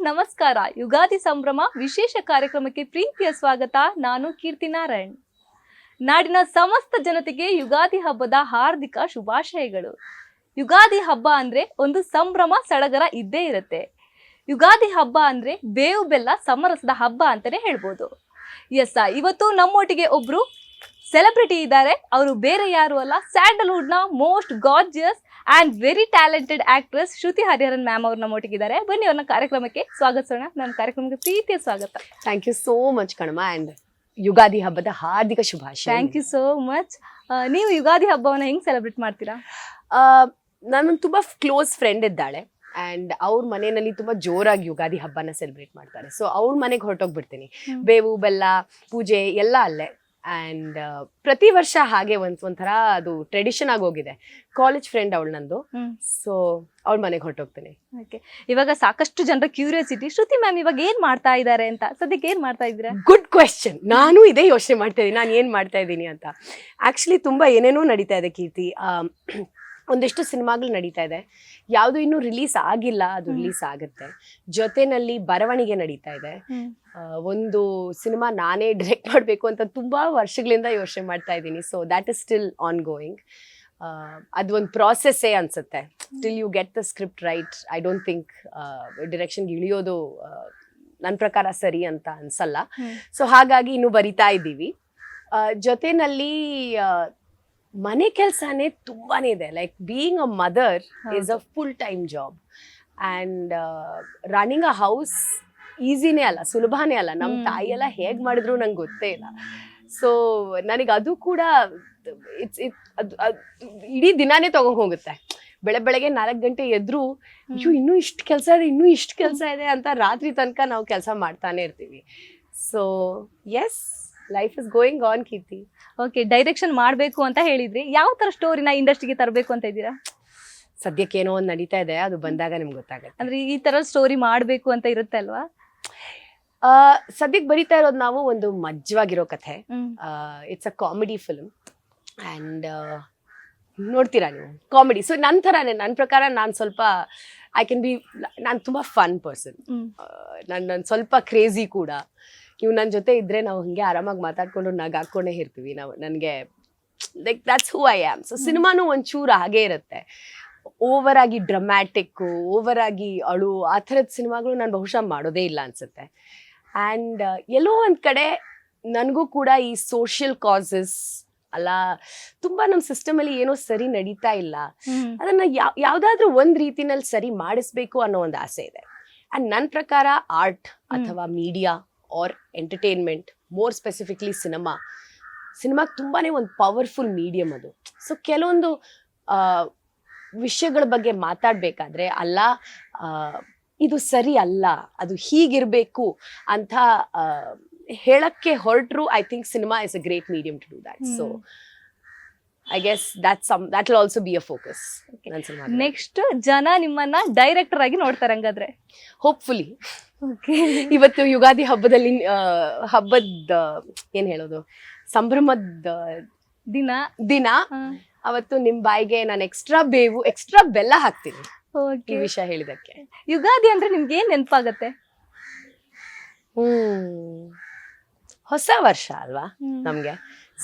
ನಮಸ್ಕಾರ. ಯುಗಾದಿ ಸಂಭ್ರಮ ವಿಶೇಷ ಕಾರ್ಯಕ್ರಮಕ್ಕೆ ಪ್ರೀತಿಯ ಸ್ವಾಗತ. ನಾನು ಕೀರ್ತಿ ನಾರಾಯಣ್. ನಾಡಿನ ಸಮಸ್ತ ಜನತೆಗೆ ಯುಗಾದಿ ಹಬ್ಬದ ಹಾರ್ದಿಕ ಶುಭಾಶಯಗಳು. ಯುಗಾದಿ ಹಬ್ಬ ಅಂದ್ರೆ ಒಂದು ಸಂಭ್ರಮ ಸಡಗರ ಇದ್ದೇ ಇರುತ್ತೆ. ಯುಗಾದಿ ಹಬ್ಬ ಅಂದ್ರೆ ಬೇವು ಬೆಲ್ಲ ಸಮರಸದ ಹಬ್ಬ ಅಂತಾನೆ ಹೇಳ್ಬೋದು. ಇವತ್ತು ನಮ್ಮೊಟ್ಟಿಗೆ ಒಬ್ರು ಸೆಲೆಬ್ರಿಟಿ ಇದ್ದಾರೆ. ಅವರು ಬೇರೆ ಯಾರು ಅಲ್ಲ, ಸ್ಯಾಂಡಲ್ವುಡ್ ನ most gorgeous and very talented actress Shruti Hariharan ma'am ಅವ್ರು ನಮ್ಮೊಟ್ಟಿಗಿದ್ದಾರೆ. ಬನ್ನಿ ಅವ್ರನ್ನ ಕಾರ್ಯಕ್ರಮಕ್ಕೆ ಸ್ವಾಗತಿಸೋಣ. ನಮ್ಮ ಕಾರ್ಯಕ್ರಮಕ್ಕೆ ಪ್ರೀತಿಯ ಸ್ವಾಗತ. ಥ್ಯಾಂಕ್ ಯು ಸೋ ಮಚ್ ಕಣಮ್ಮ, ಅಂಡ್ ಯುಗಾದಿ ಹಬ್ಬದ ಹಾರ್ದಿಕ ಶುಭಾಶಯ. Thank you so much. ನೀವು ಯುಗಾದಿ ಹಬ್ಬವನ್ನ ಹೆಂಗ್ ಸೆಲೆಬ್ರೇಟ್ ಮಾಡ್ತೀರಾ? ನನ್ನ ತುಂಬಾ ಕ್ಲೋಸ್ ಫ್ರೆಂಡ್ ಇದ್ದಾಳೆ ಅಂಡ್ ಅವ್ರ ಮನೆಯಲ್ಲಿ ತುಂಬಾ ಜೋರಾಗಿ ಯುಗಾದಿ ಹಬ್ಬನ ಸೆಲೆಬ್ರೇಟ್ ಮಾಡ್ತಾರೆ. ಸೊ ಅವ್ರ ಮನೆಗೆ ಹೊರಟೋಗ್ಬಿಡ್ತೀನಿ. ಬೇವು ಬೆಲ್ಲ ಪೂಜೆ ಎಲ್ಲ ಅಲ್ಲೇ. ಅಂಡ್ ಪ್ರತಿ ವರ್ಷ ಹಾಗೆ ಒಂಥರ ಅದು ಟ್ರೆಡಿಷನ್ ಆಗೋಗಿದೆ. ಕಾಲೇಜ್ ಫ್ರೆಂಡ್ ಅವಳು ನಂದು. ಸೊ ಅವಳ ಮನೆಗೆ ಹೊರಟೋಗ್ತೀನಿ. ಇವಾಗ ಸಾಕಷ್ಟು ಜನರ ಕ್ಯೂರಿಯಾಸಿಟಿ, ಶ್ರುತಿ ಮ್ಯಾಮ್ ಇವಾಗ ಏನ್ ಮಾಡ್ತಾ ಇದ್ದಾರೆ ಅಂತ. ಸದ್ಯಕ್ಕೆ ಏನ್ ಮಾಡ್ತಾ ಇದ್ದೀರಾ? Good question. ನಾನು ಇದೇ ಯೋಚನೆ ಮಾಡ್ತಾ ಇದ್ದೀನಿ, ನಾನು ಏನ್ ಮಾಡ್ತಾ ಇದ್ದೀನಿ ಅಂತ. ಆಕ್ಚುಲಿ ತುಂಬಾ ಏನೇನೋ ನಡೀತಾ ಇದೆ ಕೀರ್ತಿ. ಒಂದಿಷ್ಟು ಸಿನಿಮಾಗಳು ನಡೀತಾ ಇದೆ, ಯಾವುದು ಇನ್ನೂ ರಿಲೀಸ್ ಆಗಿಲ್ಲ, ಅದು ರಿಲೀಸ್ ಆಗುತ್ತೆ. ಜೊತೆನಲ್ಲಿ ಬರವಣಿಗೆ ನಡೀತಾ ಇದೆ. ಒಂದು ಸಿನಿಮಾ ನಾನೇ ಡೈರೆಕ್ಟ್ ಮಾಡಬೇಕು ಅಂತ ತುಂಬಾ ವರ್ಷಗಳಿಂದ ಯೋಚನೆ ಮಾಡ್ತಾ ಇದ್ದೀನಿ. So that is still ongoing. ಅದೊಂದು ಪ್ರಾಸೆಸ್ಸೇ ಅನ್ಸುತ್ತೆ. Till you get the script right, I don't think ಡಿರೆಕ್ಷನ್ಗೆ ಇಳಿಯೋದು ನನ್ನ ಪ್ರಕಾರ ಸರಿ ಅಂತ ಅನ್ಸಲ್ಲ. ಸೊ ಹಾಗಾಗಿ ಇನ್ನು ಬರಿತಾ ಇದ್ದೀವಿ. ಜೊತೆನಲ್ಲಿ ಮನೆ ಕೆಲಸನೇ ತುಂಬಾನೇ ಇದೆ. Like being a mother is a full time job and running a house ಈಸಿನೇ ಅಲ್ಲ, ಸುಲಭನೇ ಅಲ್ಲ. ನಮ್ಮ ತಾಯಿ ಎಲ್ಲ ಹೇಗ್ ಮಾಡಿದ್ರು ನಂಗೆ ಗೊತ್ತೇ ಇಲ್ಲ. ಸೊ ನನಗೆ ಅದು ಕೂಡ ಇಡೀ ದಿನಾನೇ ತಗೊಂಡ್ ಹೋಗುತ್ತೆ. ಬೆಳಗ್ಗೆ 4 ಗಂಟೆ ಎದ್ರು ಇನ್ನೂ ಇಷ್ಟು ಕೆಲಸ ಇದೆ, ಇನ್ನೂ ಇಷ್ಟು ಕೆಲಸ ಇದೆ ಅಂತ ರಾತ್ರಿ ತನಕ ನಾವು ಕೆಲಸ ಮಾಡ್ತಾನೆ ಇರ್ತೀವಿ. So yes, life is going on Keerthi. Okay, direction ಮಾಡಬೇಕು ಅಂತ ಹೇಳಿದ್ರಿ. ಯಾವ ತರ ಸ್ಟೋರಿನ ಇಂಡಸ್ಟ್ರಿಗೆ ತರಬೇಕು ಅಂತ ಇದ್ದೀರಾ? ಸದ್ಯಕ್ಕೆ ಏನೋ ಒಂದು ನಡೀತಾ ಇದೆ, ಅದು ಬಂದಾಗ ನಿಮ್ಗೆ ಗೊತ್ತಾಗುತ್ತೆ. ಅಂದ್ರೆ ಈ ತರ ಸ್ಟೋರಿ ಮಾಡಬೇಕು ಅಂತ ಇರುತ್ತೆ ಅಲ್ವಾ? ಸದ್ಯಕ್ಕೆ ಬರೀತಾ ಇರೋದು ನಾವು ಒಂದು ಮಜ್ವಾಗಿರೋ ಕಥೆ. It's a comedy film and ನೋಡ್ತೀರಾ ನೀವು, ಕಾಮಿಡಿ. ಸೊ ನನ್ನ ಪ್ರಕಾರ ನಾನು ಸ್ವಲ್ಪ ನಾನು ತುಂಬಾ ಫನ್ ಪರ್ಸನ್. ನಾನು ಸ್ವಲ್ಪ ಕ್ರೇಜಿ ಕೂಡ. ನೀವು ನನ್ನ ಜೊತೆ ಇದ್ರೆ ನಾವು ಹಿಂಗೆ ಆರಾಮಾಗಿ ಮಾತಾಡ್ಕೊಂಡು ನಗಾಕೊಂಡೇ ಇರ್ತೀವಿ. ನನಗೆ like that's who I am. So ಸಿನಿಮಾನು ಒಂಚೂರು ಹಾಗೆ ಇರುತ್ತೆ. ಓವರ್ ಆಗಿ ಡ್ರಮ್ಯಾಟಿಕ್ಕು, ಓವರ್ ಆಗಿ ಅಳು, ಆ ಥರದ ಸಿನಿಮಾಗಳು ನಾನು ಬಹುಶಃ ಮಾಡೋದೇ ಇಲ್ಲ ಅನ್ಸುತ್ತೆ. ಆ್ಯಂಡ್ ಎಲ್ಲೋ ಒಂದು ಕಡೆ ನನಗೂ ಕೂಡ ಈ ಸೋಷಿಯಲ್ ಕಾಸಸ್ ಅಲ್ಲ, ತುಂಬಾ ನಮ್ಮ ಸಿಸ್ಟಮಲ್ಲಿ ಏನೋ ಸರಿ ನಡೀತಾ ಇಲ್ಲ, ಅದನ್ನ ಯಾವ್ದಾದ್ರೂ ಒಂದ್ ರೀತಿನಲ್ಲಿ ಸರಿ ಮಾಡಿಸ್ಬೇಕು ಅನ್ನೋ ಒಂದು ಆಸೆ ಇದೆ. ಆ್ಯಂಡ್ ನನ್ನ ಪ್ರಕಾರ ಆರ್ಟ್ ಅಥವಾ media or entertainment, more specifically ಸಿನಿಮಾಗೆ ತುಂಬಾನೇ ಒಂದು ಪವರ್ಫುಲ್ ಮೀಡಿಯಂ ಅದು. ಸೊ ಕೆಲವೊಂದು ವಿಷಯಗಳ ಬಗ್ಗೆ ಮಾತಾಡ್ಬೇಕಾದ್ರೆ ಅಲ್ಲ, ಇದು ಸರಿ ಅಲ್ಲ, ಅದು ಹೀಗಿರ್ಬೇಕು ಅಂತ ಹೇಳಕ್ಕೆ ಹೊರಟ್ರು. I think cinema is a great medium to do that. So I guess that will also be a focus. Next ಜನ ನಿಮ್ಮನ್ನ ಡೈರೆಕ್ಟರ್ ಆಗಿ ನೋಡ್ತಾರೆ ಹಂಗಾದ್ರೆ? ಹೋಪ್ಫುಲಿ. ಇವತ್ತು ಯುಗಾದಿ ಹಬ್ಬದಲ್ಲಿ ಏನ್ ಹೇಳೋದು, ಸಂಭ್ರಮದ ದಿನ ಅವತ್ತು ನಿಮ್ ಬಾಯಿಗೆ ನಾನು ಎಕ್ಸ್ಟ್ರಾ ಬೇವು ಎಕ್ಸ್ಟ್ರಾ ಬೆಲ್ಲ ಹಾಕ್ತೀನಿ ಈ ವಿಷಯ ಹೇಳಿದಕ್ಕೆ. ಯುಗಾದಿ ಅಂದ್ರೆ ನಿಮ್ಗೆ ಏನ್ ನೆನಪಾಗತ್ತೆ? ಹೊಸ ವರ್ಷ ಅಲ್ವಾ ನಮ್ಗೆ.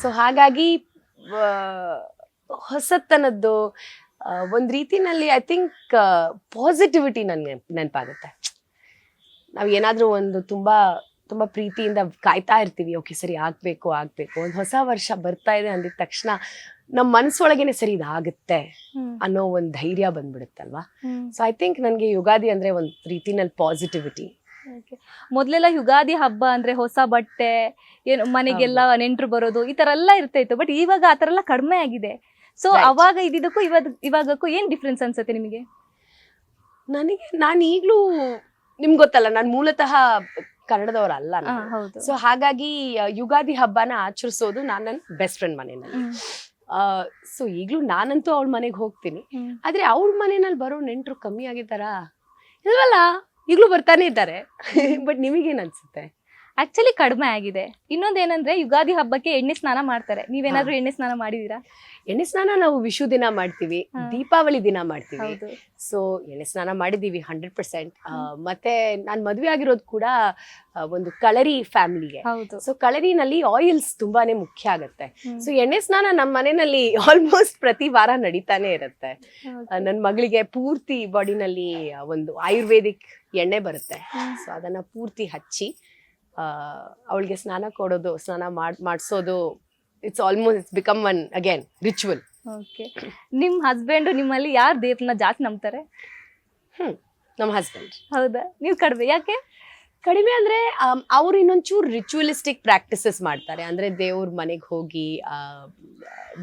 ಸೊ ಹಾಗಾಗಿ ಹೊಸತನದ್ದು ಒಂದ್ ರೀತಿನಲ್ಲಿ ಐ ಥಿಂಕ್ ಪಾಸಿಟಿವಿಟಿ ನನ್ಗೆ ನೆನಪಾಗುತ್ತೆ. ನಾವ್ ಏನಾದ್ರೂ ಒಂದು ತುಂಬಾ ತುಂಬಾ ಪ್ರೀತಿಯಿಂದ ಕಾಯ್ತಾ ಇರ್ತೀವಿ, ಓಕೆ ಸರಿ ಆಗ್ಬೇಕು ಒಂದು ಹೊಸ ವರ್ಷ ಬರ್ತಾ ಇದೆ ಅಂದಿದ ತಕ್ಷಣ ನಮ್ಮ ಮನಸ್ಸೊಳಗೇನೆ ಸರಿ ಇದಾಗುತ್ತೆ ಅನ್ನೋ ಒಂದು ಧೈರ್ಯ ಬಂದ್ಬಿಡುತ್ತಲ್ವಾ. ಸೊ ಐ ಥಿಂಕ್ ನನ್ಗೆ ಯುಗಾದಿ ಅಂದ್ರೆ ಒಂದ್ ರೀತಿನಲ್ಲಿ ಪಾಸಿಟಿವಿಟಿ. ಮೊದ್ಲೆಲ್ಲ ಯುಗಾದಿ ಹಬ್ಬ ಅಂದ್ರೆ ಹೊಸ ಬಟ್ಟೆ, ಏನು ಮನೆಗೆಲ್ಲ ನೆಂಟರು ಬರೋದು, ಈ ತರ ಎಲ್ಲ ಇರ್ತಾ ಇತ್ತು. ಬಟ್ ಇವಾಗ ಆ ತರ ಎಲ್ಲ ಕಡಿಮೆ ಆಗಿದೆ. ಸೊ ಅವಾಗ ಇದಿದ್ದಕ್ಕೂ ಇವಾಗಕ್ಕೂ ಏನ್ ಡಿಫ್ರೆನ್ಸ್ ಅನ್ಸುತ್ತೆ ನಿಮಗೆ? ನಾನು ಈಗ್ಲೂ ನಿಮ್ಗೆ ಗೊತ್ತಲ್ಲ, ನಾನು ಮೂಲತಃ ಕನ್ನಡದವರಲ್ಲ. ಸೊ ಹಾಗಾಗಿ ಯುಗಾದಿ ಹಬ್ಬನ ಆಚರಿಸೋದು ನನ್ನ ಬೆಸ್ಟ್ ಫ್ರೆಂಡ್ ಮನೆಯಲ್ಲಿ. ಸೊ ಈಗ್ಲೂ ನಾನಂತೂ ಅವಳ ಮನೆಗೆ ಹೋಗ್ತೀನಿ. ಆದ್ರೆ ಅವಳ ಮನೆಯಲ್ಲಿ ಬರೋ ನೆಂಟರು ಕಮ್ಮಿ ಆಗಿದ್ದಾರಾ? ಇಲ್ವಲ್ಲ, ಈಗಲೂ ಬರ್ತಾನೆ ಇದ್ದಾರೆ. ಬಟ್ ನಿಮಗೇನ್ ಅನ್ಸುತ್ತೆ? ಆಕ್ಚುಲಿ ಕಡಿಮೆ ಆಗಿದೆ. ಇನ್ನೊಂದೇನಂದ್ರೆ ಯುಗಾದಿ ಹಬ್ಬಕ್ಕೆ ಎಣ್ಣೆ ಸ್ನಾನ ಮಾಡ್ತಾರೆ. ನೀವೇನಾದ್ರೂ ಎಣ್ಣೆ ಸ್ನಾನ ಮಾಡಿದೀರಾ? ಎಣ್ಣೆ ಸ್ನಾನ ನಾವು ವಿಷು ದಿನ ಮಾಡ್ತೀವಿ, ದೀಪಾವಳಿ ದಿನ ಮಾಡ್ತೀವಿ. ಹೌದು. ಸೊ ಎಣ್ಣೆ ಸ್ನಾನ ಮಾಡಿದೀವಿ 100%. ಮತ್ತೆ ನಾನ್ ಮದ್ವೆ ಆಗಿರೋದು ಕೂಡ ಒಂದು ಕಳರಿ ಫ್ಯಾಮಿಲಿಗೆ. ಹೌದು. ಸೊ ಕಳರಿನಲ್ಲಿ ಆಯಿಲ್ಸ್ ತುಂಬಾನೇ ಮುಖ್ಯ ಆಗತ್ತೆ. ಸೊ ಎಣ್ಣೆ ಸ್ನಾನ ನಮ್ಮ ಮನೆಯಲ್ಲಿ ಆಲ್ಮೋಸ್ಟ್ ಪ್ರತಿ ವಾರ ನಡೀತಾನೆ ಇರುತ್ತೆ. ನನ್ನ ಮಗಳಿಗೆ ಪೂರ್ತಿ ಬಾಡಿನಲ್ಲಿ ಒಂದು ಆಯುರ್ವೇದಿಕ್ ಎಣ್ಣೆ ಬರುತ್ತೆ. ಸೊ ಅದನ್ನ ಪೂರ್ತಿ ಹಚ್ಚಿ ಅವಳಿಗೆ ಸ್ನಾನ ಕೊಡೋದು, ಸ್ನಾನ ಮಾಡಿಸೋದು, it's become one again ritual. Okay. ನಿಮ್ ಹಸ್ಬೆಂಡ್ ನಿಮ್ಮಲ್ಲಿ ಯಾರು ದೇವ್ರನ್ನ ಜಾಸ್ತಿ ನಂಬ್ತಾರೆ? ನಮ್ಮ ಹಸ್ಬೆಂಡ್. ಹೌದಾ? ನೀವು ಕಡಿಮೆ ಯಾಕೆ? ಕಡಿಮೆ ಅಂದ್ರೆ ಅವ್ರು ಇನ್ನೊಂಚೂರು ರಿಚುವಲಿಸ್ಟಿಕ್ ಪ್ರಾಕ್ಟಿಸಸ್ ಮಾಡ್ತಾರೆ. ಅಂದ್ರೆ ದೇವ್ರ ಮನೆಗೆ ಹೋಗಿ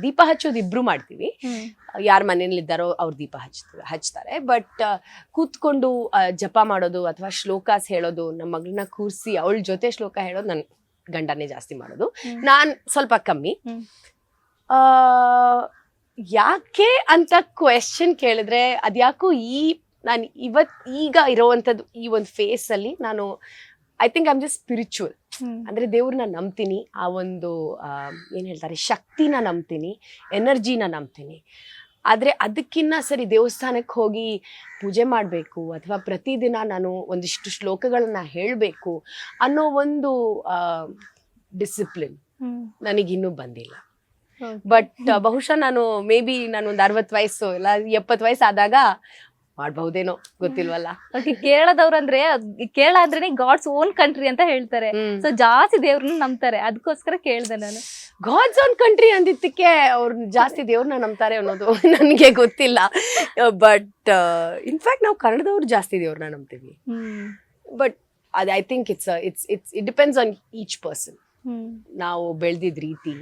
ದೀಪ ಹಚ್ಚೋದು ಇಬ್ರು ಮಾಡ್ತೀವಿ. ಯಾರ ಮನೇಲಿ ಇದ್ದಾರೋ ಅವ್ರ ದೀಪ ಹಚ್ತಾರೆ. ಬಟ್ ಕೂತ್ಕೊಂಡು ಜಪ ಮಾಡೋದು ಅಥವಾ ಶ್ಲೋಕಾಸ್ ಹೇಳೋದು, ನಮ್ಮ ಮಗಳನ್ನ ಕೂರಿಸಿ ಅವಳ ಜೊತೆ ಶ್ಲೋಕ ಹೇಳೋದು ನನ್ ಗಂಡನೇ ಜಾಸ್ತಿ ಮಾಡೋದು. ನಾನ್ ಸ್ವಲ್ಪ ಕಮ್ಮಿ. ಯಾಕೆ ಅಂತ ಕ್ವೆಶ್ಚನ್ ಕೇಳಿದ್ರೆ ಅದ್ಯಾಕೋ ನಾನು ಈಗ ಇರೋವಂಥದ್ದು ಈ ಒಂದು ಫೇಸ್ ಅಲ್ಲಿ ನಾನು I think I am just spiritual. ಅಂದ್ರೆ ದೇವ್ರನ್ನ ನಂಬ್ತೀನಿ, ಆ ಒಂದು ಏನ್ ಹೇಳ್ತಾರೆ ಶಕ್ತಿನ ನಂಬ್ತೀನಿ, ಎನರ್ಜಿನ ನಂಬ್ತೀನಿ. ಆದ್ರೆ ಅದಕ್ಕಿನ್ನ ಸರಿ ದೇವಸ್ಥಾನಕ್ಕೆ ಹೋಗಿ ಪೂಜೆ ಮಾಡಬೇಕು ಅಥವಾ ಪ್ರತಿದಿನ ನಾನು ಒಂದಿಷ್ಟು ಶ್ಲೋಕಗಳನ್ನ ಹೇಳಬೇಕು ಅನ್ನೋ ಒಂದು ಡಿಸಿಪ್ಲಿನ್ ನನಗಿನ್ನೂ ಬಂದಿಲ್ಲ. ಬಟ್ ಬಹುಶಃ ನಾನು ನಾನು ಒಂದು 60 ವಯಸ್ಸು ಇಲ್ಲ 70 ವಯಸ್ಸು ಆದಾಗ ಮಾಡ್ಬಹುದೇನೋ, ಗೊತ್ತಿಲ್ವಲ್ಲ. ಕೇರಳದವ್ರಂದ್ರೆ ಕೇರಳ ಅಂದ್ರೆ ಗಾಡ್ಸ್ ಓನ್ ಕಂಟ್ರಿ ಅಂತ ಹೇಳ್ತಾರೆ. ಸೊ ಜಾಸ್ತಿ ದೇವ್ರನ್ನ ನಂಬ್ತಾರೆ. ಅದಕ್ಕೋಸ್ಕರ ಕೇಳ್ದೆ ನಾನು. ಗಾಡ್ಸ್ ಓನ್ ಕಂಟ್ರಿ ಅಂದಿದ್ದಕ್ಕೆ ಅವ್ರು ಜಾಸ್ತಿ ದೇವ್ರನ್ನ ನಂಬ್ತಾರೆ ಅನ್ನೋದು ನನಗೆ ಗೊತ್ತಿಲ್ಲ. ಬಟ್ ಇನ್ಫ್ಯಾಕ್ಟ್ ನಾವು ಕನ್ನಡದವ್ರು ಜಾಸ್ತಿ ದೇವ್ರನ್ನ ನಂಬ್ತೀವಿ. ಬಟ್ ಅದು I think it depends on each person. ನಾವು ಬೆಳೆದಿದ್ದ ರೀತಿ,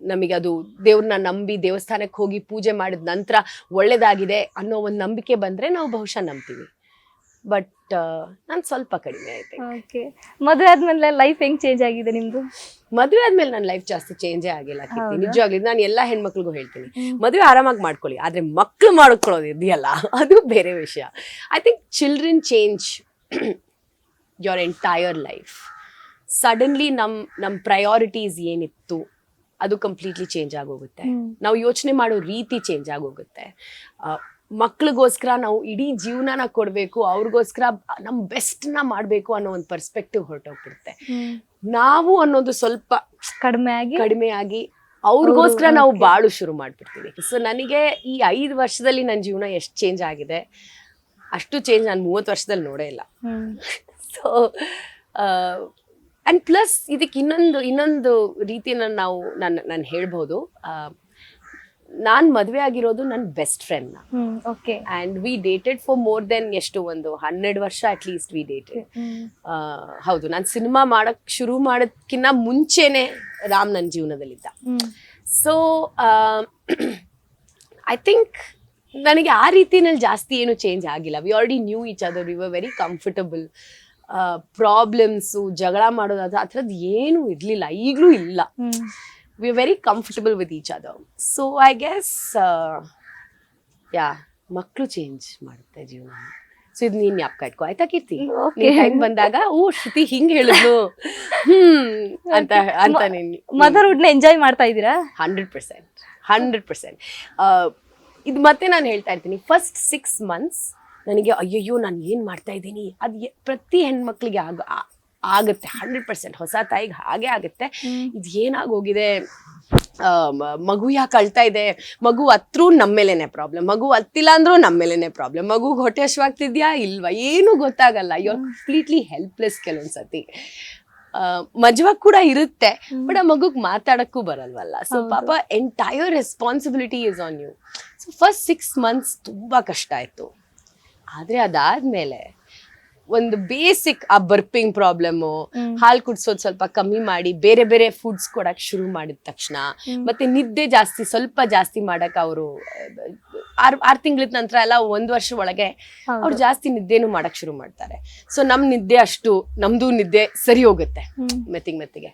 ನಮಗೆ ಅದು ದೇವ್ರನ್ನ ನಂಬಿ ದೇವಸ್ಥಾನಕ್ಕೆ ಹೋಗಿ ಪೂಜೆ ಮಾಡಿದ ನಂತರ ಒಳ್ಳೇದಾಗಿದೆ ಅನ್ನೋ ಒಂದು ನಂಬಿಕೆ ಬಂದ್ರೆ ನಾವು ಬಹುಶಃ ನಂಬ್ತೀವಿ. ಬಟ್ ನಾನು ಸ್ವಲ್ಪ ಕಡಿಮೆ ಐತೆ. ಓಕೆ. ಮದುವೆ ಆದ್ಮೇಲೆ ಲೈಫ್ ಹೆಂಗ್ ಚೇಂಜ್ ಆಗಿದೆ ನಿಮ್ದು? ಮದುವೆ ಆದ್ಮೇಲೆ ನನ್ನ ಲೈಫ್ ಜಾಸ್ತಿ ಚೇಂಜೇ ಆಗಿಲ್ಲ. ನಿಜವಾಗ್ಲಿ ನಾನು ಎಲ್ಲಾ ಹೆಣ್ಮಕ್ಳಿಗೂ ಹೇಳ್ತೀನಿ, ಮದುವೆ ಆರಾಮಾಗಿ ಮಾಡ್ಕೊಳ್ಳಿ, ಆದ್ರೆ ಮಕ್ಳು ಮಾಡ್ಕೊಳ್ಳೋದು ಇದೆಯಲ್ಲ ಅದು ಬೇರೆ ವಿಷಯ. I think children change your entire life. Suddenly ನಮ್ ಪ್ರಯಾರಿಟೀಸ್ ಏನಿತ್ತು ಅದು ಕಂಪ್ಲೀಟ್ಲಿ ಚೇಂಜ್ ಆಗೋಗುತ್ತೆ. ನಾವು ಯೋಚನೆ ಮಾಡೋ ರೀತಿ ಚೇಂಜ್ ಆಗೋಗುತ್ತೆ. ಮಕ್ಳಿಗೋಸ್ಕರ ನಾವು ಇಡೀ ಜೀವನನ ಕೊಡ್ಬೇಕು, ಅವ್ರಿಗೋಸ್ಕರ ನಮ್ ಬೆಸ್ಟ್ನ ಮಾಡ್ಬೇಕು ಅನ್ನೋ ಒಂದು ಪರ್ಸ್ಪೆಕ್ಟಿವ್ ಹೊರಟೋಗ್ಬಿಡುತ್ತೆ. ನಾವು ಅನ್ನೋದು ಸ್ವಲ್ಪ ಕಡಿಮೆ ಆಗಿ ಅವ್ರಿಗೋಸ್ಕರ ನಾವು ಬಾಳು ಶುರು ಮಾಡ್ಬಿಡ್ತೀವಿ. ಸೊ ನನಗೆ ಈ 5 ವರ್ಷದಲ್ಲಿ ನನ್ನ ಜೀವನ ಎಷ್ಟು ಚೇಂಜ್ ಆಗಿದೆ, ಅಷ್ಟು ಚೇಂಜ್ ನಾನು 30 ವರ್ಷದಲ್ಲಿ ನೋಡೇ ಇಲ್ಲ. ಸೊ ಅಂಡ್ ಪ್ಲಸ್ ಇದಕ್ಕೆ ಇನ್ನೊಂದು ರೀತಿನ ನಾನು ಹೇಳ್ಬೋದು. ನಾನ್ ಮದ್ವೆ ಆಗಿರೋದು ನನ್ನ ಬೆಸ್ಟ್ ಫ್ರೆಂಡ್ ನ. And we dated for more than ಒಂದು 12 ವರ್ಷ ಅಟ್ ಲೀಸ್ಟ್ ವಿ ಡೇಟೆಡ್. ಹೌದು, ನಾನು ಸಿನಿಮಾ ಮಾಡಕ್ ಶುರು ಮಾಡೋದಕ್ಕಿಂತ ಮುಂಚೆನೆ ರಾಮ್ ನನ್ನ ಜೀವನದಲ್ಲಿದ್ದ. ಸೊ ಐ ಥಿಂಕ್ ನನಗೆ ಆ ರೀತಿನಲ್ಲಿ ಜಾಸ್ತಿ ಏನು ಚೇಂಜ್ ಆಗಿಲ್ಲ. We already new each other, we were very comfortable. Problems, ಜಗಳ ಮಾಡೋದು ಆ ಥರದ್ದು ಏನು ಇರ್ಲಿಲ್ಲ, ಈಗಲೂ ಇಲ್ಲ. We are very comfortable with each other. So I guess ಮಕ್ಕಳು ಚೇಂಜ್ ಮಾಡುತ್ತೆ ಜೀವನ. ಸೊ ಇದು ನೀನ್ ಜ್ಞಾಪಕ ಇಟ್ಕೋ ಆಯ್ತಾ ಕೀರ್ತಿ? ಟೈಮ್ ಬಂದಾಗ ಶ್ರುತಿ ಹಿಂಗ್ ಹೇಳಿದ್ಲು ಅಂತ ನೀನ್ ಮದರ್ಹುಡ್ ನ ಎಂಜಾಯ್ ಮಾಡ್ತಾ ಇದ್ದೀರಾ? 100%. ಇದು ಮತ್ತೆ ನಾನು ಹೇಳ್ತಾ ಇರ್ತೀನಿ, ಫಸ್ಟ್ 6 months ನನಗೆ ಅಯ್ಯಯ್ಯೋ ನಾನು ಏನು ಮಾಡ್ತಾ ಇದ್ದೀನಿ, ಅದು ಪ್ರತಿ ಹೆಣ್ಮಕ್ಳಿಗೆ ಆಗುತ್ತೆ 100%. ಹೊಸ ತಾಯಿಗೆ ಹಾಗೆ ಆಗುತ್ತೆ. ಇದು ಏನಾಗೋಗಿದೆ, ಮಗು ಯಾಕೆ ಅಳ್ತಾ ಇದೆ, ಮಗು ಹತ್ರೂ ನಮ್ಮೇಲೇನೆ ಪ್ರಾಬ್ಲಮ್, ಮಗು ಹತ್ತಿಲ್ಲ ಅಂದ್ರೂ ನಮ್ಮೇಲೇನೆ ಪ್ರಾಬ್ಲಮ್, ಮಗುಗೆ ಹೊಟ್ಟೆ ಹಶ್ವಾಗ್ತಿದ್ಯಾ ಇಲ್ವಾ ಏನು ಗೊತ್ತಾಗಲ್ಲ. ಯು ಆರ್ ಕಂಪ್ಲೀಟ್ಲಿ ಹೆಲ್ಪ್ಲೆಸ್ ಕೆಲವೊಂದ್ಸತಿ. ಮಜವಾಗ ಕೂಡ ಇರುತ್ತೆ, ಬಟ್ ಆ ಮಗುಗ್ ಮಾತಾಡಕ್ಕೂ ಬರಲ್ವಲ್ಲ. ಸೊ ಪಾಪ entire responsibility is on you. So first 6 months ತುಂಬಾ ಕಷ್ಟ ಆಯ್ತು. ಆದ್ರೆ ಅದಾದ್ಮೇಲೆ ಒಂದು ಬೇಸಿಕ್ ಆ ಬರ್ಪಿಂಗ್ ಪ್ರಾಬ್ಲಮ್ಮು, ಹಾಲು ಕುಡ್ಸೋದು ಸ್ವಲ್ಪ ಕಮ್ಮಿ ಮಾಡಿ ಬೇರೆ ಬೇರೆ ಫುಡ್ಸ್ ಕೊಡಕ್ ಶುರು ಮಾಡಿದ ತಕ್ಷಣ, ಮತ್ತೆ ನಿದ್ದೆ ಸ್ವಲ್ಪ ಜಾಸ್ತಿ ಮಾಡಕ್ ಅವರು 6 ತಿಂಗಳ ನಂತರ ಎಲ್ಲ 1 ವರ್ಷ ಒಳಗೆ ಅವ್ರು ಜಾಸ್ತಿ ನಿದ್ದೆನೂ ಮಾಡಕ್ ಶುರು ಮಾಡ್ತಾರೆ. ಸೊ ನಮ್ದು ನಿದ್ದೆ ಸರಿ ಹೋಗುತ್ತೆ ಮೆತ್ತಿಗೆ.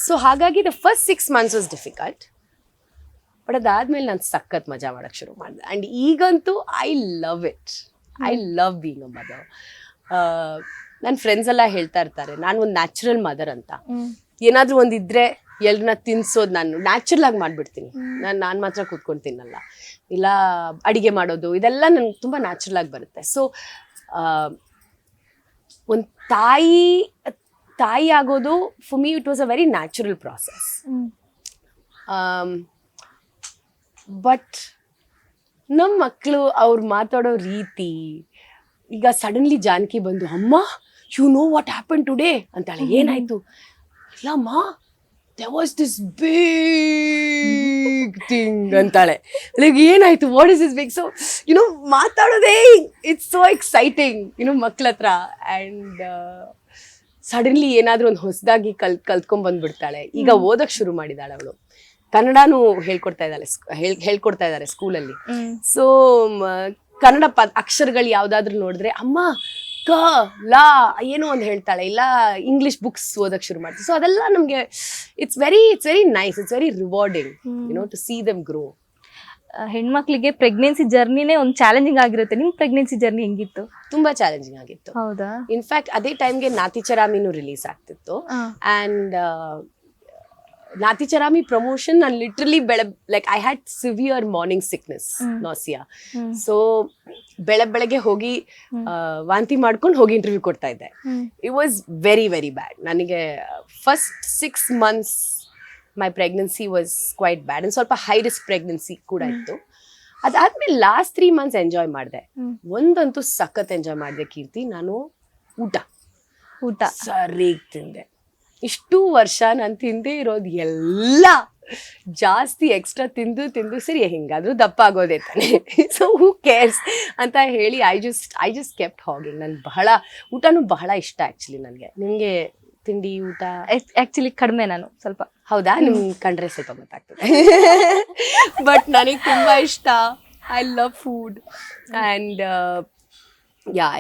ಸೊ ಹಾಗಾಗಿ the first 6 months was difficult. But ಅದಾದ್ಮೇಲೆ ನಾನು ಸಖತ್ ಮಜಾ ಮಾಡಕ್ ಶುರು ಮಾಡಿದೆ. ಅಂಡ್ ಈಗಂತೂ I love it. I love being a mother. ನನ್ನ ಫ್ರೆಂಡ್ಸ್ ಎಲ್ಲ ಹೇಳ್ತಾ ಇರ್ತಾರೆ ನಾನು ಒಂದು ನ್ಯಾಚುರಲ್ ಮದರ್ ಅಂತ. ಏನಾದ್ರೂ ಒಂದಿದ್ರೆ ಎಲ್ರನ್ನ ತಿನ್ಸೋದು ನಾನು ನ್ಯಾಚುರಲ್ ಆಗಿ ಮಾಡ್ಬಿಡ್ತೀನಿ. ನಾನು ಮಾತ್ರ ಕೂತ್ಕೊಂಡು ತಿನ್ನಲ್ಲ. ಇಲ್ಲ ಅಡಿಗೆ ಮಾಡೋದು ಇದೆಲ್ಲ ನನ್ಗೆ ತುಂಬಾ ನ್ಯಾಚುರಲ್ ಆಗಿ ಬರುತ್ತೆ. ಸೊ ಒಂದು ತಾಯಿ ಆಗೋದು for me it was a very natural process. But ನಮ್ಮ ಮಕ್ಕಳು ಅವ್ರು ಮಾತಾಡೋ ರೀತಿ, ಈಗ ಸಡನ್ಲಿ ಜಾನಕಿ ಬಂದು ಅಮ್ಮ you know what happen today ಅಂತಾಳೆ. ಏನಾಯ್ತು? ಇಲ್ಲಮ್ಮ there was this big thing ಅಂತಾಳೆ. ಲೈಕ್ ಏನಾಯ್ತು, what is this big? So ಮಾತಾಡೋದೇ ಇಟ್ಸ್ ಸೋ ಎಕ್ಸೈಟಿಂಗ್ ಮಕ್ಳ ಹತ್ರ. ಆ್ಯಂಡ್ ಸಡನ್ಲಿ ಏನಾದ್ರೂ ಒಂದು ಹೊಸದಾಗಿ ಕಲ್ತ್ಕೊಂಡ್ ಬಂದ್ಬಿಡ್ತಾಳೆ. ಈಗ ಓದಕ್ ಶುರು ಮಾಡಿದಾಳೆ ಅವಳು. ಕನ್ನಡನೂ ಹೇಳ್ಕೊಡ್ತಾ ಇದ್ದಾರೆ ಸ್ಕೂಲಲ್ಲಿ. ಸೊ ಕನ್ನಡ ಅಕ್ಷರಗಳು ಯಾವ್ದಾದ್ರು ನೋಡಿದ್ರೆ ಅಮ್ಮ ಕ ಲಾ ಏನೋ ಒಂದು ಹೇಳ್ತಾಳೆ, ಇಲ್ಲ ಇಂಗ್ಲಿಷ್ ಬುಕ್ಸ್ ಓದಕ್ ಶುರು ಮಾಡ್ತೀವಿ. ಸೊ ಅದೆಲ್ಲ ನಮ್ಗೆ it's very nice, it's very rewarding to see them grow. ಹೆಣ್ಮಕ್ಳಿಗೆ ಪ್ರೆಗ್ನೆನ್ಸಿ ಜರ್ನಿನೇ ಒಂದು ಚಾಲೆಂಜಿಂಗ್ ಆಗಿರುತ್ತೆ. ನಿಮ್ ಪ್ರೆಗ್ನೆನ್ಸಿ ಜರ್ನಿ ಹೆಂಗಿತ್ತು? ತುಂಬಾ ಚಾಲೆಂಜಿಂಗ್ ಆಗಿತ್ತು. ಹೌದಾ? ಇನ್ಫ್ಯಾಕ್ಟ್ ಅದೇ ಟೈಮ್ಗೆ ನಾತಿಚರಾಮಿನೂ ರಿಲೀಸ್ ಆಗ್ತಿತ್ತು. ಅಂಡ್ ನಾತಿಚರಾಮಿ ಪ್ರಮೋಷನ್ ನಾನು literally like I had severe morning sickness, nausea. So ಬೆಳಗ್ಗೆ ಹೋಗಿ ವಾಂತಿ ಮಾಡ್ಕೊಂಡು ಹೋಗಿ ಇಂಟರ್ವ್ಯೂ ಕೊಡ್ತಾ ಇದ್ದೆ. It was very bad. ನನಗೆ first 6 months my pregnancy was quite bad. And ಸ್ವಲ್ಪ ಹೈ ರಿಸ್ಕ್ ಪ್ರೆಗ್ನೆನ್ಸಿ ಕೂಡ ಇತ್ತು. ಅದಾದ್ಮೇಲೆ ಲಾಸ್ಟ್ 3 months ಎಂಜಾಯ್ ಮಾಡಿದೆ. ಒಂದಂತೂ ಸಖತ್ ಎಂಜಾಯ್ ಮಾಡಿದೆ ಕೀರ್ತಿ. ನಾನು ಊಟ ಸರಿ ತಿಂದೆ. ಇಷ್ಟು ವರ್ಷ ನಾನು ತಿಂದೇ ಇರೋದು ಎಲ್ಲ ಜಾಸ್ತಿ ಎಕ್ಸ್ಟ್ರಾ ತಿಂದು ಸರಿ ಹೆಂಗಾದ್ರೂ ದಪ್ಪ ಆಗೋದೇ ತಾನೆ. ಸೊ ಹೂ ಕೇರ್ಸ್ ಅಂತ ಹೇಳಿ ಐ ಜಸ್ಟ್ ಕೆಪ್ಟ್ ಹಾಗಿಂಗ್. ನನ್ ಊಟನೂ ಬಹಳ ಇಷ್ಟ ಆಕ್ಚುಲಿ ನನಗೆ. ನಿಮ್ಗೆ ತಿಂಡಿ ಊಟ? ಆಕ್ಚುಲಿ ಕಡಿಮೆ ನಾನು ಸ್ವಲ್ಪ. ಹೌದಾ? ನಿಮ್ ಕಂಡ್ರೆ ಸ್ವಲ್ಪ ಗೊತ್ತಾಗ್ತದೆ. ಬಟ್ ನನಗೆ ತುಂಬಾ ಇಷ್ಟ. I love food and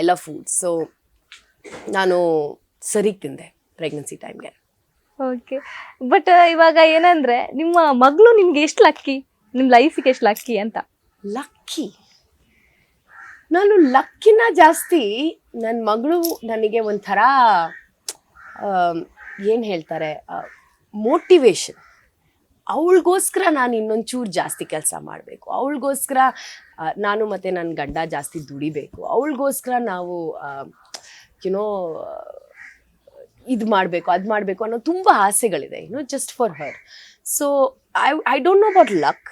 I love food. So ನಾನು ಸರಿ ತಿಂದೆ ಪ್ರೆಗ್ನೆನ್ಸಿ ಟೈಮ್ಗೆ. ಓಕೆ. ಬಟ್ ಇವಾಗ ಏನಂದ್ರೆ ನಿಮ್ಮ ಮಗಳು ನಿಮ್ಗೆ ಎಷ್ಟು ಲಕ್ಕಿ, ನಿಮ್ ಲೈಫಿಗೆ ಎಷ್ಟು ಲಕ್ಕಿ ಅಂತ? ಲಕ್ಕಿ? ನಾನು ಲಕ್ಕಿನ ಜಾಸ್ತಿ ನನ್ನ ಮಗಳು ನನಗೆ ಒಂಥರ ಏನು ಹೇಳ್ತಾರೆ, ಮೋಟಿವೇಶನ್. ಅವಳಿಗೋಸ್ಕರ ನಾನು ಇನ್ನೊಂಚೂರು ಜಾಸ್ತಿ ಕೆಲಸ ಮಾಡಬೇಕು, ಅವಳಿಗೋಸ್ಕರ ನಾನು ಮತ್ತು ನನ್ನ ಗಂಡ ಜಾಸ್ತಿ ದುಡಿಬೇಕು, ಅವಳಿಗೋಸ್ಕರ ನಾವು ಇದು ಮಾಡಬೇಕು ಅದು ಮಾಡಬೇಕು ಅನ್ನೋ ತುಂಬ ಆಸೆಗಳಿದೆ just for her. So I don't know about luck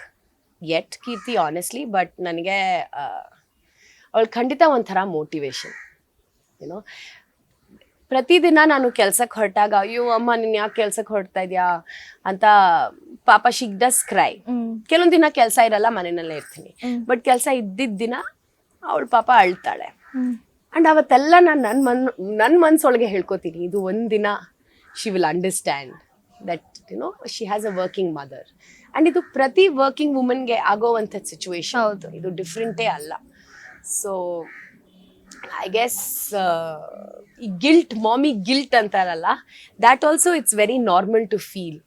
yet Keerthi honestly, but ನನಗೆ ಅವಳು ಖಂಡಿತ ಒಂಥರ ಮೋಟಿವೇಶನ್. ಪ್ರತಿದಿನ ನಾನು ಕೆಲ್ಸಕ್ಕೆ ಹೊರಟಾಗ ಅಯ್ಯೋ ಅಮ್ಮ ನೀನು ಯಾಕೆ ಕೆಲ್ಸಕ್ಕೆ ಹೊರಡ್ತಾ ಇದೆಯಾ ಅಂತ ಪಾಪ ಶಿ ಡಸ್ ಕ್ರೈ. ಕೆಲವೊಂದು ದಿನ ಕೆಲಸ ಇರಲ್ಲ, ಮನೆಯಲ್ಲೇ ಇರ್ತೀನಿ. ಬಟ್ ಕೆಲಸ ಇದ್ದಿದ್ದ ದಿನ ಅವಳು ಪಾಪ ಅಳ್ತಾಳೆ. ಅಂಡ್ ಅವತ್ತೆಲ್ಲ ನಾನು ನನ್ನ ಮನ್ಸೊಳಗೆ ಹೇಳ್ಕೊತೀನಿ, ಇದು ಒಂದಿನ she will understand that she has a working mother. And ಇದು ಪ್ರತಿ ವರ್ಕಿಂಗ್ ವುಮನ್ಗೆ ಆಗೋವಂಥದ್ದು ಸಿಚುವೇಶನ್. ಇದು ಡಿಫ್ರೆಂಟೇ ಅಲ್ಲ. ಸೊ ಐ ಗೆಸ್ ಈ ಮಾಮಿ ಗಿಲ್ಟ್ ಅಂತಾರಲ್ಲ, that also it's very normal to feel.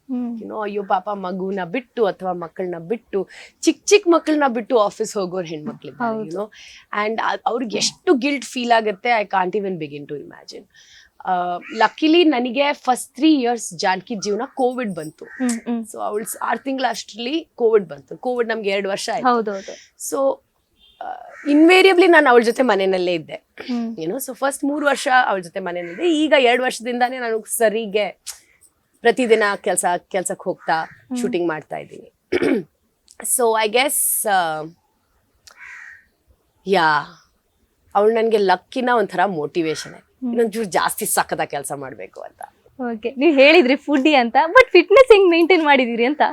ಅಯ್ಯೋ ಪಾಪ ಮಗುನ ಬಿಟ್ಟು ಅಥವಾ ಮಕ್ಕಳನ್ನ ಬಿಟ್ಟು, ಚಿಕ್ಕ ಮಕ್ಕಳನ್ನ ಬಿಟ್ಟು ಆಫೀಸ್ ಹೋಗೋರು ಹೆಣ್ಮಕ್ಳಿದ್ದಾರೆ. ಅಂಡ್ ಅವ್ರಿಗೆ ಎಷ್ಟು ಗಿಲ್ಟ್ ಫೀಲ್ ಆಗುತ್ತೆ, I can't even begin to imagine. Luckily ನನಗೆ ಫಸ್ಟ್ 3 years ಜಾನಕಿ ಜೀವನ ಕೋವಿಡ್ ಬಂತು. ಸೊ ಅವಳು 6 ತಿಂಗಳ ಅಷ್ಟರಲ್ಲಿ ಕೋವಿಡ್ ಬಂತು. ಕೋವಿಡ್ ನಮ್ಗೆ 2 ವರ್ಷ ಆಯ್ತು. ಸೊ ಇನ್ವೇರಿಯಬ್ಲಿ ನಾನು ಅವಳ ಜೊತೆ ಮನೆಯಲ್ಲೇ ಇದ್ದೆ. ಸೊ ಫಸ್ಟ್ 3 ವರ್ಷ ಅವಳ ಜೊತೆ ಮನೆಯಲ್ಲಿದ್ದೆ. ಈಗ 2 ವರ್ಷದಿಂದಾನೇ ನಾನು ಸರಿಗೆ ಪ್ರತಿದಿನ ಕೆಲ್ಸಕ್ಕೆ ಹೋಗ್ತಾ ಶೂಟಿಂಗ್ ಮಾಡ್ತಾ ಇದ್ದೀನಿ. ಸೊ ಐ ಗೆಸ್ ಅವಳು ನನಗೆ ಲಕ್ಕಿನ ಒಂಥರ ಮೋಟಿವೇಶನ್. ಇನ್ನೊಂಚೂರು ಜಾಸ್ತಿ ಸಖತ ಕೆಲಸ ಮಾಡಬೇಕು ಅಂತ. ಓಕೆ, ನೀವು ಹೇಳಿದ್ರಿ ಫುಡ್ಡಿ ಅಂತ, ಬಟ್ ಫಿಟ್ನೆಸ್ ಹೆಂಗ್ ಮೇಂಟೈನ್ ಮಾಡಿದೀರಿ ಅಂತ?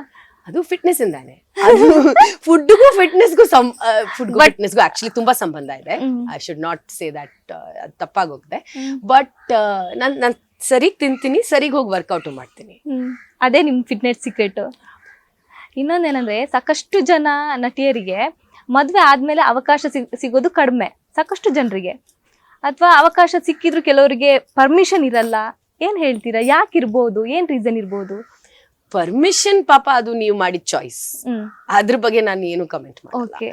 ಅದು ಫಿಟ್ನೆಸ್ ಇಂದಾನೆ. ಅದು ಫುಡ್ಗೂ ಫಿಟ್ನೆಸ್ಗೂ ಆಕ್ಚುಲಿ ತುಂಬಾ ಸಂಬಂಧ ಇದೆ. I should not say that, ತಪ್ಪಾಗೋಗಿದೆ. ಬಟ್ ನಾನು ಸರಿಗ್ ತಿಂತೀನಿ, ಸರಿಗ್ ಹೋಗಿ ವರ್ಕೌಟ್ ಮಾಡ್ತೀನಿ. ಅದೇ ನಿಮ್ ಫಿಟ್ನೆಸ್ ಸೀಕ್ರೆಟ್. ಇನ್ನೊಂದೇನಂದ್ರೆ, ಸಾಕಷ್ಟು ಜನ ನಟಿಯರಿಗೆ ಮದ್ವೆ ಆದ್ಮೇಲೆ ಅವಕಾಶ ಸಿಗೋದು ಕಡಿಮೆ ಸಾಕಷ್ಟು ಜನರಿಗೆ, ಅಥವಾ ಅವಕಾಶ ಸಿಕ್ಕಿದ್ರು ಕೆಲವರಿಗೆ ಪರ್ಮಿಷನ್ ಇರಲ್ಲ. ಏನ್ ಹೇಳ್ತೀರಾ, ಯಾಕಿರ್ಬೋದು, ಏನ್ ರೀಸನ್ ಇರ್ಬೋದು? ಪರ್ಮಿಷನ್ ಪಾಪ ಅದು ನೀವು ಮಾಡಿದ ಚಾಯ್ಸ್, ಅದ್ರ ಬಗ್ಗೆ ನಾನು ಏನು ಕಮೆಂಟ್ ಮಾಡಲ್ಲ.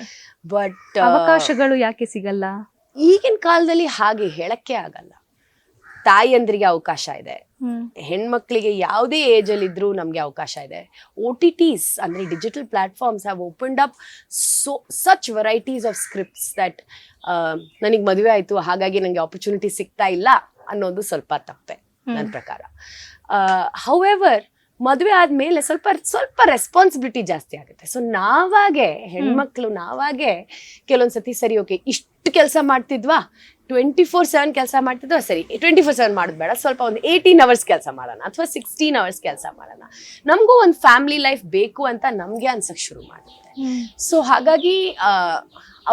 ಬಟ್ ಅವಕಾಶಗಳು ಯಾಕೆ ಸಿಗಲ್ಲ ಈಗಿನ ಕಾಲದಲ್ಲಿ? ಹಾಗೆ ಹೇಳಕ್ಕೆ ಆಗಲ್ಲ. ತಾಯಿಯಂದ್ರಿಗೆ ಅವಕಾಶ ಇದೆ, ಹೆಣ್ಮಕ್ಳಿಗೆ ಯಾವುದೇ ಏಜ್ ಅಲ್ಲಿ ಇದ್ರೂ ನಮ್ಗೆ ಅವಕಾಶ ಇದೆ. OTTs ಅಂದ್ರೆ digital platforms have opened up such varieties of scripts that ನನಗೆ ಮದುವೆ ಆಯ್ತು ಹಾಗಾಗಿ ನಂಗೆ ಆಪರ್ಚುನಿಟಿ ಸಿಗ್ತಾ ಇಲ್ಲ ಅನ್ನೋದು ಸ್ವಲ್ಪ ತಪ್ಪೆ ನನ್ನ ಪ್ರಕಾರ. ಹೌಎವರ್ ಮದುವೆ ಆದ್ಮೇಲೆ ಸ್ವಲ್ಪ ಸ್ವಲ್ಪ ರೆಸ್ಪಾನ್ಸಿಬಿಲಿಟಿ ಜಾಸ್ತಿ ಆಗುತ್ತೆ. ಸೊ ನಾವಾಗೆ ಹೆಣ್ಮಕ್ಳು ನಾವಾಗೆ ಕೆಲವೊಂದ್ಸತಿ ಸರಿ ಓಕೆ ಇಷ್ಟು ಕೆಲಸ ಮಾಡ್ತಿದ್ವಾ, 24/7 ಕೆಲಸ ಮಾಡ್ತಿದ್ವಾ, ಸರಿ 24/7 ಮಾಡೋದು ಬೇಡ, ಸ್ವಲ್ಪ ಒಂದು 18 hours ಕೆಲಸ ಮಾಡೋಣ ಅಥವಾ 16 hours ಕೆಲಸ ಮಾಡೋಣ, ನಮಗೂ ಒಂದು ಫ್ಯಾಮಿಲಿ ಲೈಫ್ ಬೇಕು ಅಂತ ನಮ್ಗೆ ಅನ್ಸಕ್ ಶುರು ಮಾಡುತ್ತೆ. ಸೊ ಹಾಗಾಗಿ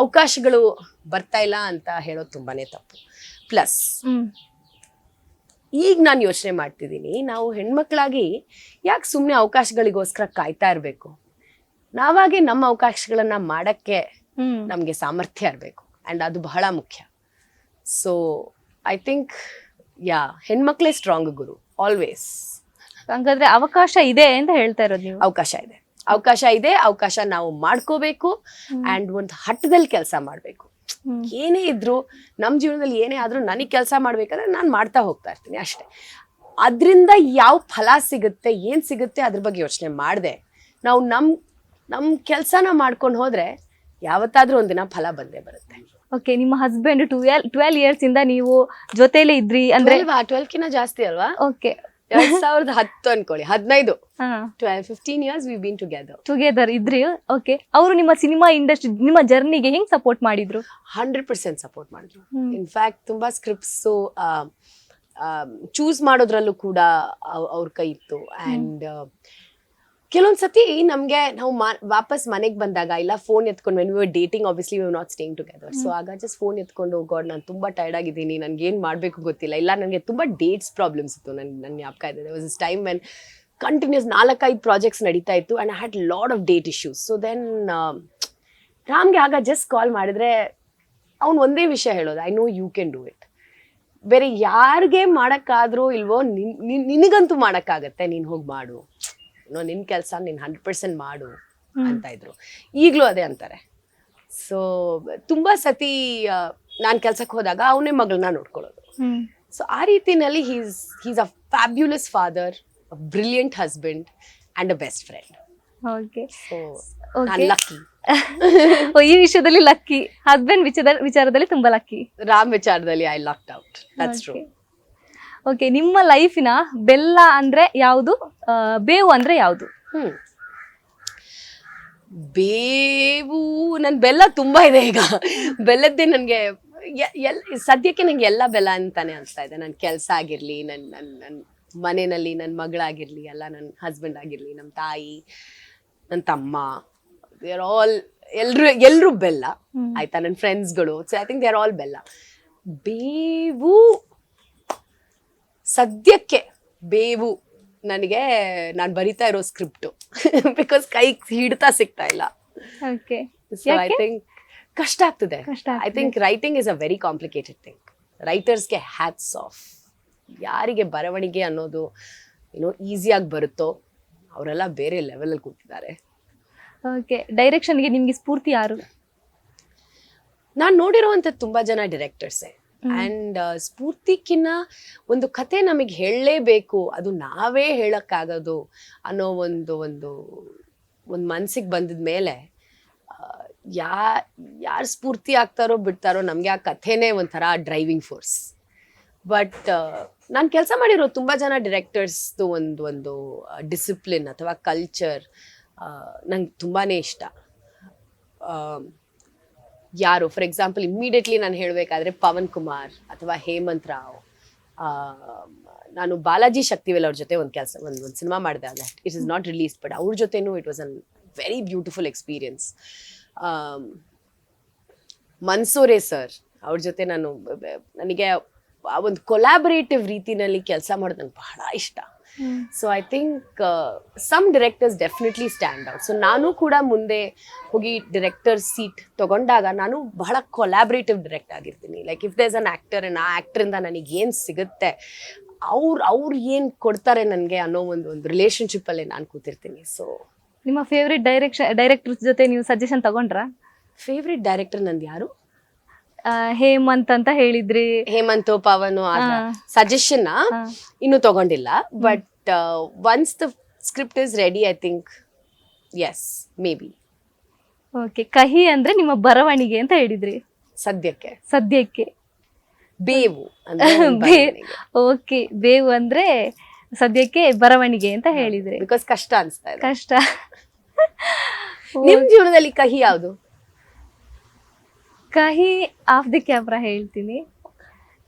ಅವಕಾಶಗಳು ಬರ್ತಾ ಇಲ್ಲ ಅಂತ ಹೇಳೋದು ತುಂಬಾನೇ ತಪ್ಪು. ಪ್ಲಸ್ ಈಗ ನಾನು ಯೋಚನೆ ಮಾಡ್ತಿದ್ದೀನಿ, ನಾವು ಹೆಣ್ಮಕ್ಳಾಗಿ ಯಾಕೆ ಸುಮ್ಮನೆ ಅವಕಾಶಗಳಿಗೋಸ್ಕರ ಕಾಯ್ತಾ ಇರಬೇಕು, ನಾವಾಗೆ ನಮ್ಮ ಅವಕಾಶಗಳನ್ನ ಮಾಡಕ್ಕೆ ನಮ್ಗೆ ಸಾಮರ್ಥ್ಯ ಇರಬೇಕು ಅಂಡ್ ಅದು ಬಹಳ ಮುಖ್ಯ. ಸೊ ಐ ಥಿಂಕ್ ಹೆಣ್ಮಕ್ಳೇ ಸ್ಟ್ರಾಂಗ್ ಗುರು ಆಲ್ವೇಸ್. ಹಂಗಾದ್ರೆ ಅವಕಾಶ ಇದೆ ಅಂತ ಹೇಳ್ತಾ ಇರೋದು ನೀವು? ಅವಕಾಶ ಇದೆ, ಅವಕಾಶ ನಾವು ಮಾಡ್ಕೋಬೇಕು ಅಂಡ್ ಒಂದು ಹಠದಲ್ಲಿ ಕೆಲಸ ಮಾಡ್ಬೇಕು. ಏನೇ ಇದ್ರು ನಮ್ ಜೀವನದಲ್ಲಿ ಏನೇ ಆದ್ರೂ ನನಗ್ ಕೆಲಸ ಮಾಡ್ಬೇಕಾದ್ರೆ ನಾನು ಮಾಡ್ತಾ ಹೋಗ್ತಾ ಇರ್ತೀನಿ ಅಷ್ಟೇ. ಅದ್ರಿಂದ ಯಾವ ಫಲ ಸಿಗುತ್ತೆ ಏನ್ ಸಿಗುತ್ತೆ ಅದ್ರ ಬಗ್ಗೆ ಯೋಚನೆ ಮಾಡ್ದೆ ನಾವು ನಮ್ ಕೆಲ್ಸನ ಮಾಡ್ಕೊಂಡು ಹೋದ್ರೆ ಯಾವತ್ತಾದ್ರೂ ಒಂದಿನ ಫಲ ಬಂದೇ ಬರುತ್ತೆ. ಓಕೆ, ನಿಮ್ಮ ಹಸ್ಬೆಂಡ್ 12 years ಇಂದ ನೀವು ಜೊತೆಲೇ ಇದ್ರಿ ಅಂದ್ರೆ 12 ಜಾಸ್ತಿ ಅಲ್ವಾ? ಓಕೆ, 2010 ಅನ್ಕೊಳ್ಳಿ, 15 15 years we've been together ಇದ್ರಿ. ಓಕೆ, ಅವರು ನಿಮ್ಮ ಸಿನಿಮಾ ಇಂಡಸ್ಟ್ರಿ ನಿಮ್ಮ ಜರ್ನಿಗೆ ಹೆಂಗ್ ಸಪೋರ್ಟ್ ಮಾಡಿದ್ರು? 100% ಸಪೋರ್ಟ್ ಮಾಡಿದ್ರು. ಇನ್ಫ್ಯಾಕ್ಟ್ ತುಂಬಾ ಸ್ಕ್ರಿಪ್ಟ್ಸ್ ಚೂಸ್ ಮಾಡೋದ್ರಲ್ಲೂ ಕೂಡ ಅವ್ರ ಕೈ ಇತ್ತು. ಅಂಡ್ ಕೆಲವೊಂದ್ಸತಿ ನಮ್ಗೆ ನಾವು ವಾಪಸ್ ಮನೆಗೆ ಬಂದಾಗ ಇಲ್ಲ ಫೋನ್ ಎತ್ಕೊಂಡು when we were dating obviously we were not staying together, so ಆಗ ಜಸ್ಟ್ ಫೋನ್ ಎತ್ಕೊಂಡು ಗಾಡ್ ನಾನು ತುಂಬಾ ಟೈರ್ಡ್ ಆಗಿದ್ದೀನಿ, ನನ್ಗೆ ಏನ್ ಮಾಡ್ಬೇಕು ಗೊತ್ತಿಲ್ಲ, ಇಲ್ಲ ನನಗೆ ತುಂಬಾ ಡೇಟ್ಸ್ ಪ್ರಾಬ್ಲಮ್ಸ್ ಇತ್ತು. ನನ್ನ ಜ್ಞಾಪಕ ಇದೆ, there was this time when continuous 4-5 projects ನಡೀತಾ ಇತ್ತು and I had lot of date issues. So then ರಾಮ್ಗೆ ಆಗ ಜಸ್ಟ್ ಕಾಲ್ ಮಾಡಿದ್ರೆ ಅವ್ನು ಒಂದೇ ವಿಷಯ ಹೇಳೋದು, I know you can do it, ಬೇರೆ ಯಾರಿಗೆ ಮಾಡಕ್ಕಾದ್ರೂ ಇಲ್ವೋ ನಿನಗಂತೂ ಮಾಡಕ್ಕಾಗತ್ತೆ, ನೀನ್ ಹೋಗಿ ಮಾಡು, ನಿನ್ ಕೆಲಸ ನೀನ್ 100% ಮಾಡು ಅಂತ ಇದ್ರು. ಈಗ್ಲೂ ಅದೇ ಅಂತಾರೆ. ಸೊ ತುಂಬಾ ಸತಿ ನಾನ್ ಕೆಲ್ಸಕ್ಕೆ ಹೋದಾಗ ಅವನೇ ಮಗಳನ್ನ ನೋಡ್ಕೊಳ್ಳೋದು. ಸೊ ಆ ರೀತಿನಲ್ಲಿ he's a fabulous father, a brilliant husband and a best friend. Okay, so ನಾನು ಲಕ್ಕಿ. ಈ ವಿಷಯದಲ್ಲಿ ಲಕ್ಕಿ, ಹಸ್ಬೆಂಡ್ ವಿಚಾರದಲ್ಲಿ ತುಂಬಾ ಲಕ್ಕಿ. ರಾಮ್ ವಿಚಾರದಲ್ಲಿ I lucked out, that's true. Okay, ನಿಮ್ಮ ಲೈಫಿನ ಬೆಲ್ಲ ಅಂದ್ರೆ ಯಾವುದು, ಬೇವು ಅಂದ್ರೆ ಯಾವುದು? ಬೇವು, ನನ್ ಬೆಲ್ಲ ತುಂಬಾ ಇದೆ ಈಗ. ಬೆಲ್ಲದ್ದೇ ನನ್ಗೆ ಸದ್ಯಕ್ಕೆ ನಂಗೆ ಎಲ್ಲ ಬೆಲ್ಲ ಅಂತಾನೆ ಅನ್ಸ್ತಾ ಇದೆ. ನನ್ ಕೆಲ್ಸ ಆಗಿರ್ಲಿ, ನನ್ ಮನೆಯಲ್ಲಿ ನನ್ ಮಗಳಾಗಿರ್ಲಿ, ಎಲ್ಲ ನನ್ ಹಸ್ಬೆಂಡ್ ಆಗಿರ್ಲಿ, ನಮ್ ತಾಯಿ, ನನ್ ತಮ್ಮ, ಎಲ್ರು ಬೆಲ್ಲ ಆಯ್ತಾ, ನನ್ ಫ್ರೆಂಡ್ಸ್ಗಳು. So I think they are all ಬೆಲ್ಲ. ಬೇವು ಸದ್ಯಕ್ಕೆ ಬೇವು ನನಗೆ ನಾನು ಬರಿತಾ ಇರೋ ಸ್ಕ್ರಿಪ್ಟು ಬಿಕಾಸ್ ಕೈ ಹಿಡ್ತಾ ಸಿಗ್ತಾ ಇಲ್ಲ. ಸೊ ಐ ಥಿಂಕ್ ಕಷ್ಟ ಆಗ್ತದೆ. I think writing is a very complicated thing. ರೈಟರ್ಸ್ಗೆ ಹ್ಯಾಟ್ಸ್ ಆಫ್. ಯಾರಿಗೆ ಬರವಣಿಗೆ ಅನ್ನೋದು ಈಸಿಯಾಗಿ ಬರುತ್ತೋ ಅವರೆಲ್ಲ ಬೇರೆ ಲೆವೆಲಲ್ಲಿ ಕೂತಿದ್ದಾರೆ. ಓಕೆ, ಡೈರೆಕ್ಷನ್ಗೆ ನಿಮ್ಗೆ ಸ್ಫೂರ್ತಿ ಯಾರು? ನಾನು ನೋಡಿರುವಂತ ತುಂಬಾ ಜನ ಡೈರೆಕ್ಟರ್ಸೇ. ಅಂಡ್ ಸ್ಫೂರ್ತಿಕಿನ್ನ ಒಂದು ಕತೆ ನಮಗೆ ಹೇಳಲೇಬೇಕು, ಅದು ನಾವೇ ಹೇಳಕ್ಕಾಗೋದು ಅನ್ನೋ ಒಂದು ಮನ್ಸಿಗೆ ಬಂದಿದ ಮೇಲೆ ಯಾರು ಸ್ಫೂರ್ತಿ ಆಗ್ತಾರೋ ಬಿಡ್ತಾರೋ ನಮ್ಗೆ ಆ ಕಥೆನೇ ಒಂಥರ ಡ್ರೈವಿಂಗ್ ಫೋರ್ಸ್. ಬಟ್ ನಾನು ಕೆಲಸ ಮಾಡಿರೋ ತುಂಬಾ ಜನ ಡೈರೆಕ್ಟರ್ಸ್ದು ಒಂದು ಡಿಸಿಪ್ಲಿನ್ ಅಥವಾ ಕಲ್ಚರ್ ನಂಗೆ ತುಂಬಾನೇ ಇಷ್ಟ. ಯಾರು ಫಾರ್ ಎಕ್ಸಾಂಪಲ್ ಇಮ್ಮಿಡಿಯೇಟ್ಲಿ ನಾನು ಹೇಳಬೇಕಾದ್ರೆ ಪವನ್ ಕುಮಾರ್ ಅಥವಾ ಹೇಮಂತ್ ರಾವ್. ನಾನು ಬಾಲಾಜಿ ಶಕ್ತಿವೇಲ್ ಅವ್ರ ಜೊತೆ ಒಂದು ಸಿನಿಮಾ ಮಾಡಿದೆ, ಅದು it is not release, but ಅವ್ರ ಜೊತೆನೂ it was an very beautiful experience. Mansore sir ಅವ್ರ ಜೊತೆ ನನಗೆ ಆ ಒಂದು ಕೊಲಾಬರೇಟಿವ್ ರೀತಿನಲ್ಲಿ ಕೆಲಸ ಮಾಡೋದು ನಂಗೆ ಬಹಳ ಇಷ್ಟ. So I think some directors definitely stand out. So ನಾನು ಕೂಡ ಮುಂದೆ ಹೋಗಿ ಡೈರೆಕ್ಟರ್ ಸೀಟ್ ತಗೊಂಡಾಗ ನಾನು ಬಹಳ ಕೊಲಾಬರೇಟಿವ್ ಡೈರೆಕ್ಟ್ ಆಗಿರ್ತೀನಿ. Like if there's an actor ಆ ಆಕ್ಟರಿಂದ ನನಗೆ ಏನು ಸಿಗುತ್ತೆ, ಅವ್ರು ಏನು ಕೊಡ್ತಾರೆ ನನಗೆ ಅನ್ನೋ ಒಂದು ರಿಲೇಶನ್ಶಿಪ್ ಅಲ್ಲೇ ನಾನು ಕೂತಿರ್ತೀನಿ. ಸೊ ನಿಮ್ಮ ಫೇವ್ರೆಟ್ ಡೈರೆಕ್ಟರ್ಸ್ ಜೊತೆ ನೀವು ಸಜೆಷನ್ ತಗೊಂಡ್ರಾ? ಫೇವ್ರೆಟ್ ಡೈರೆಕ್ಟರ್ ನಂದು ಯಾರು? ಹೇಮಂತ್ ಅಂತ ಹೇಳಿದ್ರಿ. ಹೇಮಂತ್ ಪವನ್ ಸಜೆಷನ್ ಹಾ. ಇನ್ನು ತಗೊಂಡಿಲ್ಲ, but once the script is ready I think yes maybe. Okay, ಕಹಿ ಅಂದ್ರೆ ನಿಮ್ಮ ಬರವಣಿಗೆ ಅಂತ ಹೇಳಿದ್ರಿ. ಸದ್ಯಕ್ಕೆ ಬೇವು ಓಕೆ, ಬೇವು ಅಂದ್ರೆ ಸದ್ಯಕ್ಕೆ ಬರವಣಿಗೆ ಅಂತ ಹೇಳಿದ್ರಿ. ಬಿಕಾಸ್ ಕಷ್ಟ ಅನ್ಸ್ತಾ ಇದೆ. ಕಷ್ಟ. ನಿಮ್ ಜೀವನದಲ್ಲಿ ಕಹಿ ಯಾವುದು? ಕಹಿ ಆಫ್ ದಿ ಕ್ಯಾಮ್ರಾ ಹೇಳ್ತೀನಿ.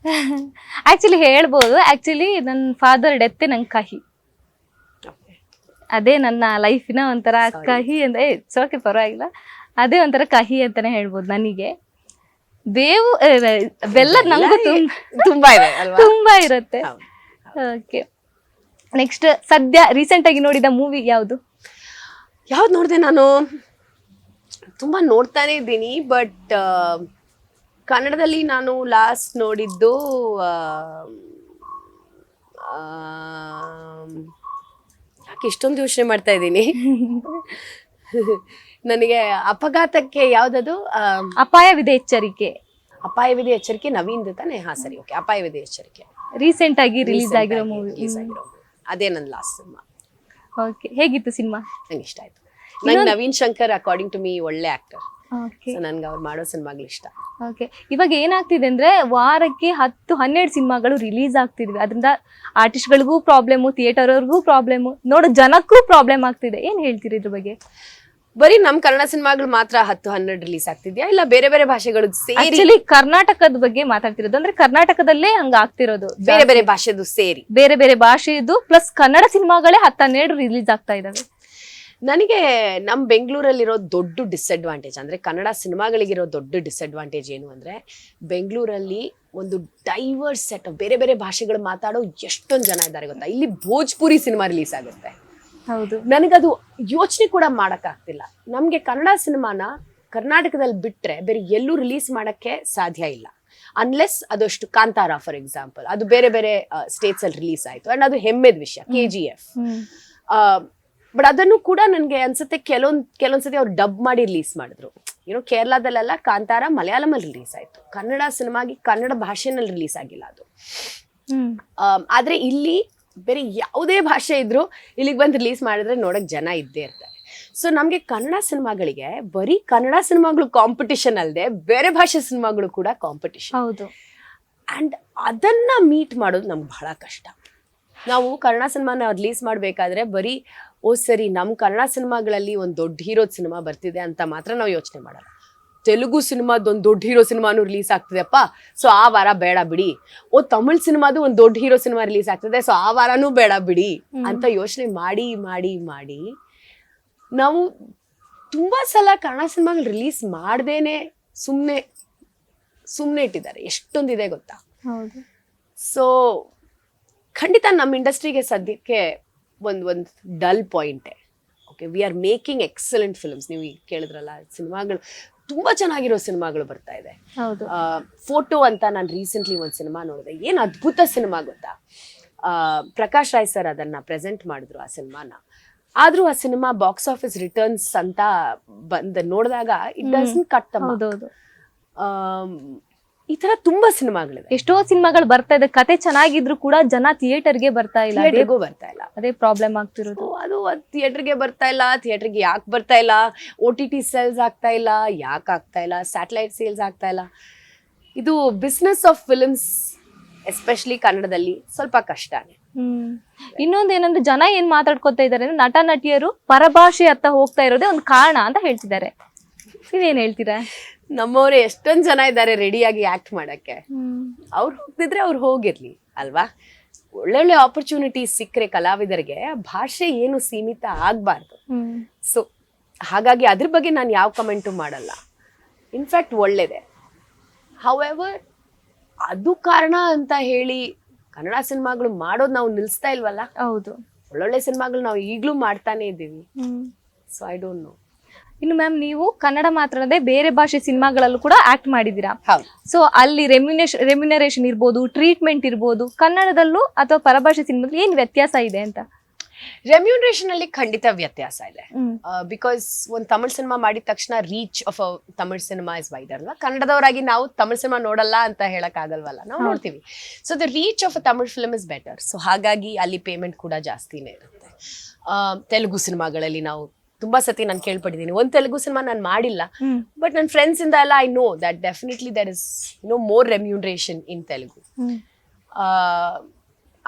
ಆಕ್ಚುಲಿ ಹೇಳ್ಬೋದು. ಆಕ್ಚುಲಿ ನನ್ನ ಫಾದರ್ ಡೆತ್ ನಂಗೆ ಕಹಿ. ಅದೇ ನನ್ನ ಲೈಫಿನ ಒಂಥರ ಕಹಿ ಅಂದ್ರೆ ಸೋಕೆ ಪರವಾಗಿಲ್ಲ, ಅದೇ ಒಂಥರ ಕಹಿ ಅಂತಾನೆ ಹೇಳ್ಬೋದು ನನಗೆ. ಬೇವು ಬೆಲ್ಲ ನಂಗೂ ತುಂಬಾ ಇದೆ ಅಲ್ವಾ? ತುಂಬಾ ಇರುತ್ತೆ. ಓಕೆ, ನೆಕ್ಸ್ಟ್ ಸದ್ಯ ರೀಸೆಂಟ್ ಆಗಿ ನೋಡಿದ ಮೂವಿ ಯಾವುದು? ಯಾವ್ದು ನೋಡಿದೆ ನಾನು? ತುಂಬಾ ನೋಡ್ತಾನೆ ಇದ್ದೀನಿ, ಬಟ್ ಕನ್ನಡದಲ್ಲಿ ನಾನು ಲಾಸ್ಟ್ ನೋಡಿದ್ದು ಯಾಕೆ ಇಷ್ಟೊಂದು ಯೋಚನೆ ಮಾಡ್ತಾ ಇದ್ದೀನಿ. ನನಗೆ ಅಪಘಾತಕ್ಕೆ ಯಾವ್ದದು ಅಪಾಯವಿದೆ ಎಚ್ಚರಿಕೆ. ಅಪಾಯವಿದೆ ಎಚ್ಚರಿಕೆ ನವೀನ್ ತಾನೆ? ಹಾ ಸರಿ, ಓಕೆ. ಅಪಾಯವಿದೆ ಎಚ್ಚರಿಕೆ ರೀಸೆಂಟ್ ಆಗಿ ರಿಲೀಸ್ ಆಗಿರೋ ಮೂವಿ. ಅದೇ ನನ್ನ ಲಾಸ್ಟ್ ಸಿನಿಮಾ. ಓಕೆ, ಹೇಗಿತ್ತು ಸಿನಿಮಾ? ನಂಗೆ ಇಷ್ಟ ಆಯ್ತು. ನಂಗೆ Naveen Shankar according to me ಒಳ್ಳೆ ಆಕ್ಟರ್. ಓಕೆ, ನನ್ಗೆ ಅವ್ರು ಮಾಡೋ ಸಿನಿಮಾಗಳು ಇಷ್ಟ. ಓಕೆ. ಇವಾಗ ಏನಾಗ್ತಿದೆ ಅಂದ್ರೆ ವಾರಕ್ಕೆ 10-12 ಸಿನಿಮಾಗಳು ರಿಲೀಸ್ ಆಗ್ತಿದ್ವಿ. ಅದರಿಂದ ಆರ್ಟಿಸ್ಟ್ಗಳಿಗೂ ಪ್ರಾಬ್ಲಮ್, ಥಿಯೇಟರ್ ಅವ್ರಿಗೂ ಪ್ರಾಬ್ಲಮ್, ನೋಡೋ ಜನಕ್ಕೂ ಪ್ರಾಬ್ಲಮ್ ಆಗ್ತಿದೆ. ಏನ್ ಹೇಳ್ತೀರಿ ಇದ್ರ ಬಗ್ಗೆ? ಬರೀ ನಮ್ ಕನ್ನಡ ಸಿನಿಮಾಗಳು ಮಾತ್ರ 10-12 ರಿಲೀಸ್ ಆಗ್ತಿದ್ಯಾ, ಇಲ್ಲ ಬೇರೆ ಬೇರೆ ಭಾಷೆಗಳು ಸೇರಿ? ಆಕ್ಚುಲಿ ಕರ್ನಾಟಕದ ಬಗ್ಗೆ ಮಾತಾಡ್ತಿರೋದು. ಅಂದ್ರೆ ಕರ್ನಾಟಕದಲ್ಲೇ ಹಂಗ ಆಗ್ತಿರೋದು. ಬೇರೆ ಬೇರೆ ಭಾಷೆದು ಸೇರಿ, ಬೇರೆ ಬೇರೆ ಭಾಷೆದು ಪ್ಲಸ್ ಕನ್ನಡ ಸಿನಿಮಾಗಳೇ 10-12 ರಿಲೀಸ್ ಆಗ್ತಾ ಇದಾವೆ. ನನಗೆ ನಮ್ ಬೆಂಗಳೂರಲ್ಲಿರೋ ದೊಡ್ಡ ಡಿಸ್ಅಡ್ವಾಂಟೇಜ್ ಅಂದ್ರೆ ಕನ್ನಡ ಸಿನಿಮಾಗಳಿಗಿರೋ ದೊಡ್ಡ ಡಿಸ್ಅಡ್ವಾಂಟೇಜ್ ಏನು ಅಂದ್ರೆ, ಬೆಂಗಳೂರಲ್ಲಿ ಒಂದು ಡೈವರ್ಸ್ ಸೆಟ್ ಆಫ್ ಬೇರೆ ಬೇರೆ ಭಾಷೆಗಳು ಮಾತಾಡೋ ಎಷ್ಟೊಂದು ಜನ ಇದ್ದಾರೆ ಗೊತ್ತಾ. ಇಲ್ಲಿ ಭೋಜ್ಪುರಿ ಸಿನಿಮಾ ರಿಲೀಸ್ ಆಗುತ್ತೆ. ಹೌದು, ನನಗದು ಯೋಚನೆ ಕೂಡ ಮಾಡಕ್ ಆಗ್ತಿಲ್ಲ. ನಮ್ಗೆ ಕನ್ನಡ ಸಿನಿಮಾನ ಕರ್ನಾಟಕದಲ್ಲಿ ಬಿಟ್ರೆ ಬೇರೆ ಎಲ್ಲೂ ರಿಲೀಸ್ ಮಾಡಕ್ಕೆ ಸಾಧ್ಯ ಇಲ್ಲ, ಅನ್ಲೆಸ್ ಅದಷ್ಟು ಕಾಂತಾರ ಫಾರ್ ಎಕ್ಸಾಂಪಲ್, ಅದು ಬೇರೆ ಬೇರೆ ಸ್ಟೇಟ್ಸ್ ಅಲ್ಲಿ ರಿಲೀಸ್ ಆಯ್ತು ಅಂಡ್ ಅದು ಹೆಮ್ಮೆದ ವಿಷಯ. KGF ಬಟ್ ಅದನ್ನು ಕೂಡ ನನ್ಗೆ ಅನ್ಸುತ್ತೆ ಕೆಲವೊಂದ್ಸತಿ ಅವ್ರು ಡಬ್ ಮಾಡಿ ರಿಲೀಸ್ ಮಾಡಿದ್ರು. ಏನೋ ಕೇರಳದಲ್ಲೆಲ್ಲ ಕಾಂತಾರ ಮಲಯಾಳಂ ಅಲ್ಲಿ ರಿಲೀಸ್ ಆಯ್ತು, ಕನ್ನಡ ಸಿನಿಮಾಗಿ ಕನ್ನಡ ಭಾಷೆನಲ್ಲಿ ರಿಲೀಸ್ ಆಗಿಲ್ಲ ಅದು. ಆದ್ರೆ ಇಲ್ಲಿ ಬೇರೆ ಯಾವುದೇ ಭಾಷೆ ಇದ್ರು ಇಲ್ಲಿಗೆ ಬಂದು ರಿಲೀಸ್ ಮಾಡಿದ್ರೆ ನೋಡಕ್ ಜನ ಇದ್ದೇ ಇರ್ತಾರೆ. ಸೊ ನಮ್ಗೆ ಕನ್ನಡ ಸಿನಿಮಾಗಳಿಗೆ ಬರೀ ಕನ್ನಡ ಸಿನಿಮಾಗಳು ಕಾಂಪಿಟಿಷನ್ ಅಲ್ಲದೆ ಬೇರೆ ಭಾಷೆ ಸಿನಿಮಾಗಳು ಕೂಡ ಕಾಂಪಿಟಿಷನ್. ಹೌದು, ಅಂಡ್ ಅದನ್ನ ಮೀಟ್ ಮಾಡೋದು ನಮ್ಗೆ ಬಹಳ ಕಷ್ಟ. ನಾವು ಕನ್ನಡ ಸಿನಿಮಾನ ರಿಲೀಸ್ ಮಾಡ್ಬೇಕಾದ್ರೆ ಬರೀ ಸರಿ ನಮ್ ಕನ್ನಡ ಸಿನಿಮಾಗಳಲ್ಲಿ ಒಂದು ದೊಡ್ಡ ಹೀರೋದ ಸಿನಿಮಾ ಬರ್ತಿದೆ ಅಂತ ಮಾತ್ರ ನಾವು ಯೋಚನೆ ಮಾಡಲ್ಲ. ತೆಲುಗು ಸಿನಿಮಾದ ಒಂದು ದೊಡ್ಡ ಹೀರೋ ಸಿನಿಮಾನು ರಿಲೀಸ್ ಆಗ್ತಿದೆಪ್ಪ, ಸೊ ಆ ವಾರ ಬೇಡ ಬಿಡಿ. ತಮಿಳ್ ಸಿನಿಮಾದು ಒಂದು ದೊಡ್ಡ ಹೀರೋ ಸಿನಿಮಾ ರಿಲೀಸ್ ಆಗ್ತಿದೆ, ಸೊ ಆ ವಾರನೂ ಬೇಡ ಬಿಡಿ ಅಂತ ಯೋಚನೆ ಮಾಡಿ ಮಾಡಿ ಮಾಡಿ ನಾವು ತುಂಬಾ ಸಲ ಕನ್ನಡ ಸಿನಿಮಾಗಳು ರಿಲೀಸ್ ಮಾಡ್ದೇನೆ ಸುಮ್ನೆ ಇಟ್ಟಿದ್ದಾರೆ. ಎಷ್ಟೊಂದಿದೆ ಗೊತ್ತಾ. ಸೊ ಖಂಡಿತ ನಮ್ಮ ಇಂಡಸ್ಟ್ರಿಗೆ ಸದ್ಯಕ್ಕೆ ಒಂದು ಡಲ್ ಪಾಯಿಂಟೇ. Okay, we are making excellent films. ನೀವು ಈಗ ಕೇಳಿದ್ರಲ್ಲ, ಸಿನಿಮಾಗಳು ತುಂಬಾ ಚೆನ್ನಾಗಿರೋ ಸಿನಿಮಾಗಳು ಬರ್ತಾ ಇದೆ. ಫೋಟೋ ಅಂತ ನಾನು ರೀಸೆಂಟ್ಲಿ ಒಂದು ಸಿನಿಮಾ ನೋಡಿದೆ, ಏನ್ ಅದ್ಭುತ ಸಿನಿಮಾ ಗೊತ್ತಾ. ಪ್ರಕಾಶ್ ರಾಯ್ ಸರ್ ಅದನ್ನ ಪ್ರೆಸೆಂಟ್ ಮಾಡಿದ್ರು ಆ ಸಿನಿಮಾನ. ಆದ್ರೂ ಆ ಸಿನಿಮಾ ಬಾಕ್ಸ್ ಆಫೀಸ್ ರಿಟರ್ನ್ಸ್ ಅಂತ ನೋಡಿದಾಗ it doesn't cut the mark. ಈ ತರ ತುಂಬಾ ಸಿನಿಮಾಗಳಿದೆ, ಎಷ್ಟೋ ಸಿನಿಮಾಗಳು ಬರ್ತಾ ಇದೆ. ಕತೆ ಚೆನ್ನಾಗಿದ್ರು ಕೂಡ ಜನ ಥಿಯೇಟರ್ಗೆ ಬರ್ತಾ ಇಲ್ಲ, ಅದೇ ಪ್ರಾಬ್ಲಮ್ ಆಗ್ತಿರೋದು. ಅದು ಥಿಯೇಟರ್ಗೆ ಬರ್ತಾ ಇಲ್ಲ. ಥಿಯೇಟರ್ಗೆ ಯಾಕೆ ಬರ್ತಾ ಇಲ್ಲ? OTT ಸೇಲ್ಸ್ ಆಗ್ತಾ ಇಲ್ಲ. ಯಾಕೆ ಆಗ್ತಾ ಇಲ್ಲ? ಸ್ಯಾಟಲೈಟ್ ಸೇಲ್ಸ್ ಆಗ್ತಾ ಇಲ್ಲ. ಇದು ಬಿಸ್ನೆಸ್ ಆಫ್ ಫಿಲ್ಮ್ಸ್ ಎಸ್ಪೆಷಲಿ ಕನ್ನಡದಲ್ಲಿ ಸ್ವಲ್ಪ ಕಷ್ಟನೇ. ಇನ್ನೊಂದೇನಂದ್ರೆ ಜನ ಏನ್ ಮಾತಾಡ್ಕೊತಾ ಇದಾರೆ ಅಂದ್ರೆ ನಟ ನಟಿಯರು ಪರಭಾಷೆ ಅತ್ತ ಹೋಗ್ತಾ ಇರೋದೇ ಒಂದು ಕಾರಣ ಅಂತ ಹೇಳ್ತಿದ್ದಾರೆ. ನೀವೇನ್ ಹೇಳ್ತೀರಾ? ನಮ್ಮವ್ರೆ ಎಷ್ಟೊಂದ್ ಜನ ಇದ್ದಾರೆ ರೆಡಿಯಾಗಿ ಆಕ್ಟ್ ಮಾಡಕ್ಕೆ. ಅವ್ರು ಹೋಗ್ತಿದ್ರೆ ಅವ್ರು ಹೋಗಿರ್ಲಿ ಅಲ್ವಾ. ಒಳ್ಳೊಳ್ಳೆ ಆಪರ್ಚುನಿಟೀಸ್ ಸಿಕ್ಕರೆ ಕಲಾವಿದರಿಗೆ ಭಾಷೆ ಏನು ಸೀಮಿತ ಆಗ್ಬಾರ್ದು. ಸೊ ಹಾಗಾಗಿ ಅದ್ರ ಬಗ್ಗೆ ನಾನು ಯಾವ ಕಮೆಂಟು ಮಾಡಲ್ಲ. ಇನ್ಫ್ಯಾಕ್ಟ್ ಒಳ್ಳೇದೆ. ಹೌಎವರ್ ಅದು ಕಾರಣ ಅಂತ ಹೇಳಿ ಕನ್ನಡ ಸಿನಿಮಾಗಳು ಮಾಡೋದು ನಾವು ನಿಲ್ಸ್ತಾ ಇಲ್ವಲ್ಲ. ಹೌದು, ಒಳ್ಳೊಳ್ಳೆ ಸಿನಿಮಾಗಳು ನಾವು ಈಗ್ಲೂ ಮಾಡ್ತಾನೆ ಇದ್ದೀವಿ. So I don't no. ಇನ್ನು ಮ್ಯಾಮ್, ನೀವು ಕನ್ನಡ ಮಾತ್ರ ಅಲ್ಲದೆ ಬೇರೆ ಭಾಷೆ ಸಿನಿಮಾಗಳಲ್ಲೂ ಕೂಡ ಆಕ್ಟ್ ಮಾಡಿದೀರಾ. ಸೊ ಅಲ್ಲಿ ರೆಮ್ಯುನರೇಷನ್ ಇರ್ಬೋದು, ಟ್ರೀಟ್ಮೆಂಟ್ ಇರ್ಬೋದು, ಕನ್ನಡದಲ್ಲೂ ಅಥವಾ ಪರಭಾಷೆ ಸಿನಿಮಾದಲ್ಲಿ ಏನ್ ವ್ಯತ್ಯಾಸ ಇದೆ ಅಂತ? ರೆಮ್ಯೂನರೇಷನ್ ಅಲ್ಲಿ ಖಂಡಿತ ವ್ಯತ್ಯಾಸ ಇದೆ. ಬಿಕಾಸ್ ಒಂದು ತಮಿಳ್ ಸಿನಿಮಾ ಮಾಡಿದ ತಕ್ಷಣ reach of a Tamil cinema is wider ಅಲ್ವಾ. ಕನ್ನಡದವರಾಗಿ ನಾವು ತಮಿಳ್ ಸಿನಿಮಾ ನೋಡಲ್ಲ ಅಂತ ಹೇಳಕ್ ಆಗಲ್ವಲ್ಲ, ನಾವು ನೋಡ್ತೀವಿ. So the reach of a Tamil film is better. So ಹಾಗಾಗಿ ಅಲ್ಲಿ ಪೇಮೆಂಟ್ ಕೂಡ ಜಾಸ್ತಿನೇ ಇರುತ್ತೆ. ತೆಲುಗು ಸಿನಿಮಾಗಳಲ್ಲಿ ನಾವು ತುಂಬಾ ಸತಿ ನಾನು ಕೇಳ್ಪಟ್ಟಿದ್ದೀನಿ. ಒಂದು ತೆಲುಗು ಸಿನಿಮಾ ನಾನು ಮಾಡಿಲ್ಲ, ಬಟ್ ನನ್ನ ಫ್ರೆಂಡ್ಸ್ ಇಂದ ಎಲ್ಲ I know that definitely there is more remuneration in Telugu.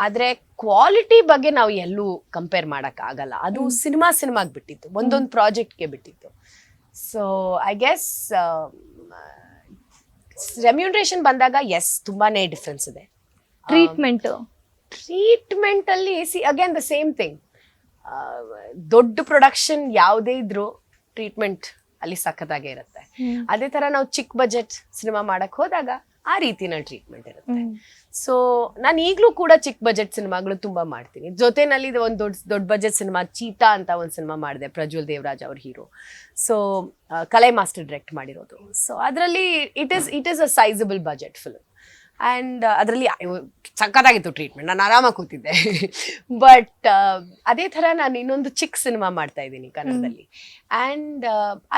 ಆದ್ರೆ ಕ್ವಾಲಿಟಿ ಬಗ್ಗೆ ನಾವು ಎಲ್ಲೂ ಕಂಪೇರ್ ಮಾಡಕ್ ಆಗಲ್ಲ. ಅದು ಸಿನಿಮಾಗ್ ಬಿಟ್ಟಿತ್ತು, ಒಂದೊಂದು ಪ್ರಾಜೆಕ್ಟ್ಗೆ ಬಿಟ್ಟಿತ್ತು. ಸೊ ಐ ಗೆಸ್ ರೆಮ್ಯೂನರೇಷನ್ ಬಂದಾಗ ಎಸ್ ತುಂಬಾನೇ ಡಿಫ್ರೆನ್ಸ್ ಇದೆ. ಟ್ರೀಟ್ಮೆಂಟ್ ಅಲ್ಲಿ ಅಗೇನ್ ದ ಸೇಮ್ ಥಿಂಗ್. ದೊಡ್ಡ ಪ್ರೊಡಕ್ಷನ್ ಯಾವುದೇ ಇದ್ರು ಟ್ರೀಟ್ಮೆಂಟ್ ಅಲ್ಲಿ ಸಖತ್ತಾಗೆ ಇರುತ್ತೆ. ಅದೇ ತರ ನಾವು ಚಿಕ್ಕ ಬಜೆಟ್ ಸಿನಿಮಾ ಮಾಡಕ್ ಹೋದಾಗ ಆ ರೀತಿನಲ್ಲಿ ಟ್ರೀಟ್ಮೆಂಟ್ ಇರುತ್ತೆ. ಸೊ ನಾನು ಈಗಲೂ ಕೂಡ ಚಿಕ್ಕ ಬಜೆಟ್ ಸಿನಿಮಾಗಳು ತುಂಬಾ ಮಾಡ್ತೀನಿ. ಜೊತೆನಲ್ಲಿ ಒಂದು ದೊಡ್ಡ ಬಜೆಟ್ ಸಿನಿಮಾ ಚೀತಾ ಅಂತ ಒಂದು ಸಿನಿಮಾ ಮಾಡಿದೆ, ಪ್ರಜ್ವಲ್ ದೇವರಾಜ್ ಅವ್ರ ಹೀರೋ. ಸೊ ಕಲೈ ಮಾಸ್ಟರ್ ಡೈರೆಕ್ಟ್ ಮಾಡಿರೋದು. ಸೊ ಅದರಲ್ಲಿ it is a sizeable budget film and ಅದರಲ್ಲಿ ಸಖತ್ತಾಗಿತ್ತು ಟ್ರೀಟ್ಮೆಂಟ್, ನಾನು ಆರಾಮಾಗಿ ಕೂತಿದ್ದೆ. ಬಟ್ ಅದೇ ಥರ ನಾನು ಇನ್ನೊಂದು ಚಿಕ್ಕ ಸಿನಿಮಾ ಮಾಡ್ತಾ ಇದ್ದೀನಿ ಕನ್ನಡದಲ್ಲಿ ಆ್ಯಂಡ್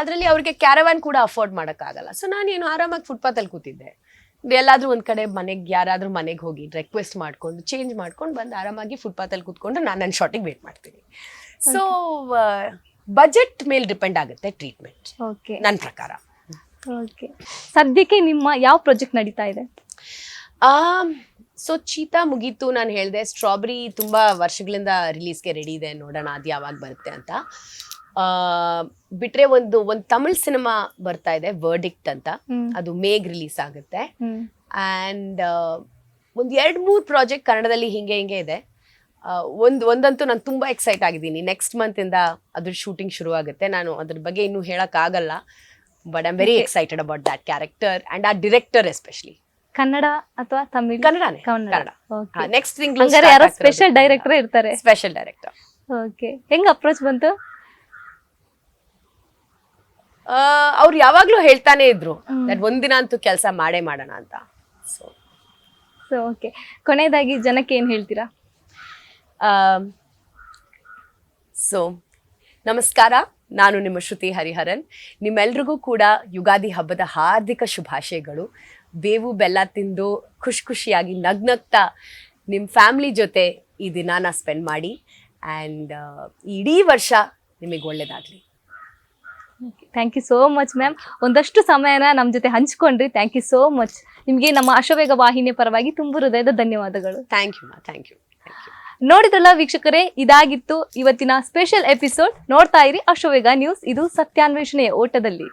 ಅದರಲ್ಲಿ ಅವ್ರಿಗೆ ಕ್ಯಾರವ್ಯಾನ್ ಕೂಡ ಅಫೋರ್ಡ್ ಮಾಡೋಕ್ಕಾಗಲ್ಲ. ಸೊ ನಾನೇನು ಆರಾಮಾಗಿ ಫುಟ್ಪಾತಲ್ಲಿ ಕೂತಿದ್ದೆ. ಎಲ್ಲಾದ್ರೂ ಒಂದ್ ಕಡೆ ಯಾರಾದ್ರೂ ಮನೆಗೆ ಹೋಗಿ ರಿಕ್ವೆಸ್ಟ್ ಮಾಡ್ಕೊಂಡು ಚೇಂಜ್ ಮಾಡ್ಕೊಂಡು ಬಂದು ಆರಾಮಾಗಿ ಫುಟ್ಪಾತಲ್ಲಿ ಕೂತ್ಕೊಂಡು ನಾನು ನನ್ನ ಶಾಟಿಗೆ ವೇಟ್ ಮಾಡ್ತೀನಿ. ಸೊ ಬಜೆಟ್ ಮೇಲೆ ಡಿಪೆಂಡ್ ಆಗುತ್ತೆ ಟ್ರೀಟ್ಮೆಂಟ್ ನನ್ನ ಪ್ರಕಾರ. ಸದ್ಯಕ್ಕೆ ನಿಮ್ಮ ಯಾವ ಪ್ರಾಜೆಕ್ಟ್ ನಡೀತಾ ಇದೆ? ಸೊ ಚೀತಾ ಮುಗೀತು, ನಾನು ಹೇಳಿದೆ. ಸ್ಟ್ರಾಬೆರಿ ತುಂಬಾ ವರ್ಷಗಳಿಂದ ರಿಲೀಸ್ಗೆ ರೆಡಿ ಇದೆ, ನೋಡೋಣ ಅದು ಯಾವಾಗ ಬರುತ್ತೆ ಅಂತ. ಬಿಟ್ರೆ ಒಂದು ತಮಿಳ್ ಸಿನಿಮಾ ಬರ್ತಾ ಇದೆ, ವರ್ಡಿಕ್ಟ್ ಅಂತ, ಅದು ಮೇಗ್ ರಿಲೀಸ್ ಆಗುತ್ತೆ. ಅಂಡ್ ಒಂದ್ 2-3 ಪ್ರಾಜೆಕ್ಟ್ ಕನ್ನಡದಲ್ಲಿ ಹಿಂಗೆ ಇದೆ. ಒಂದಂತೂ ನಾನು ತುಂಬಾ ಎಕ್ಸೈಟ್ ಆಗಿದ್ದೀನಿ. ನೆಕ್ಸ್ಟ್ ಮಂತ್ ಇಂದ ಅದ್ರ ಶೂಟಿಂಗ್ ಶುರು ಆಗುತ್ತೆ. ನಾನು ಅದ್ರ ಬಗ್ಗೆ ಇನ್ನೂ ಹೇಳಕ್ ಆಗಲ್ಲ, but I am very excited about that character and ಆ ಡಿರೆಕ್ಟರ್ ಎಸ್ಪೆಷಲಿ. ಕನ್ನಡ ಅಥವಾ ತಮಿಳ್? ಕನ್ನಡನೇ. ನೆಕ್ಸ್ಟ್ ಯಾರೋ ಸ್ಪೆಷಲ್ ಡೈರೆಕ್ಟರ್ ಇರ್ತಾರೆ? Special director. ಓಕೆ, ಹೆಂಗ್ ಅಪ್ರೋಚ್ ಬಂತು? ಅವ್ರು ಯಾವಾಗ್ಲೂ ಹೇಳ್ತಾನೆ ಇದ್ರು ದಟ್ ಒಂದಿನ ಅಂತೂ ಕೆಲಸ ಮಾಡೋಣ ಅಂತ. ಸೊ ಓಕೆ, ಕೊನೆಯದಾಗಿ ಜನಕ್ಕೆ ಏನ್ ಹೇಳ್ತೀರಾ? ಸೊ ನಮಸ್ಕಾರ, ನಾನು ನಿಮ್ಮ ಶ್ರುತಿ ಹರಿಹರನ್. ನಿಮ್ಮೆಲ್ರಿಗೂ ಕೂಡ ಯುಗಾದಿ ಹಬ್ಬದ ಹಾರ್ದಿಕ ಶುಭಾಶಯಗಳು. ಬೇವು ಬೆಲ್ಲ ತಿಂದು ಖುಷಿಯಾಗಿ ನಗ್ನಗ್ತಾ ನಿಮ್ಮ ಫ್ಯಾಮಿಲಿ ಜೊತೆ ಈ ದಿನಾನ ಸ್ಪೆಂಡ್ ಮಾಡಿ ಆ್ಯಂಡ್ ಇಡೀ ವರ್ಷ ನಿಮಗೆ ಒಳ್ಳೇದಾಗಲಿ. Thank you so much ma'am. ಒಂದಷ್ಟು ಸಮಯನ ನಮ್ಮ ಜೊತೆ ಹಂಚ್ಕೊಂಡ್ರಿ. Thank you so much. ನಿಮಗೆ ನಮ್ಮ ಅಶ್ವವೇಗ ವಾಹಿನಿಯ ಪರವಾಗಿ ತುಂಬು ಹೃದಯದ ಧನ್ಯವಾದಗಳು. Thank you. ನೋಡಿದ್ರಲ್ಲ ವೀಕ್ಷಕರೇ, ಇದಾಗಿತ್ತು ಇವತ್ತಿನ ಸ್ಪೆಷಲ್ ಎಪಿಸೋಡ್. ನೋಡ್ತಾ ಇರಿ ಅಶ್ವವೇಗ ನ್ಯೂಸ್, ಇದು ಸತ್ಯಾನ್ವೇಷಣೆಯ ಓಟದಲ್ಲಿ.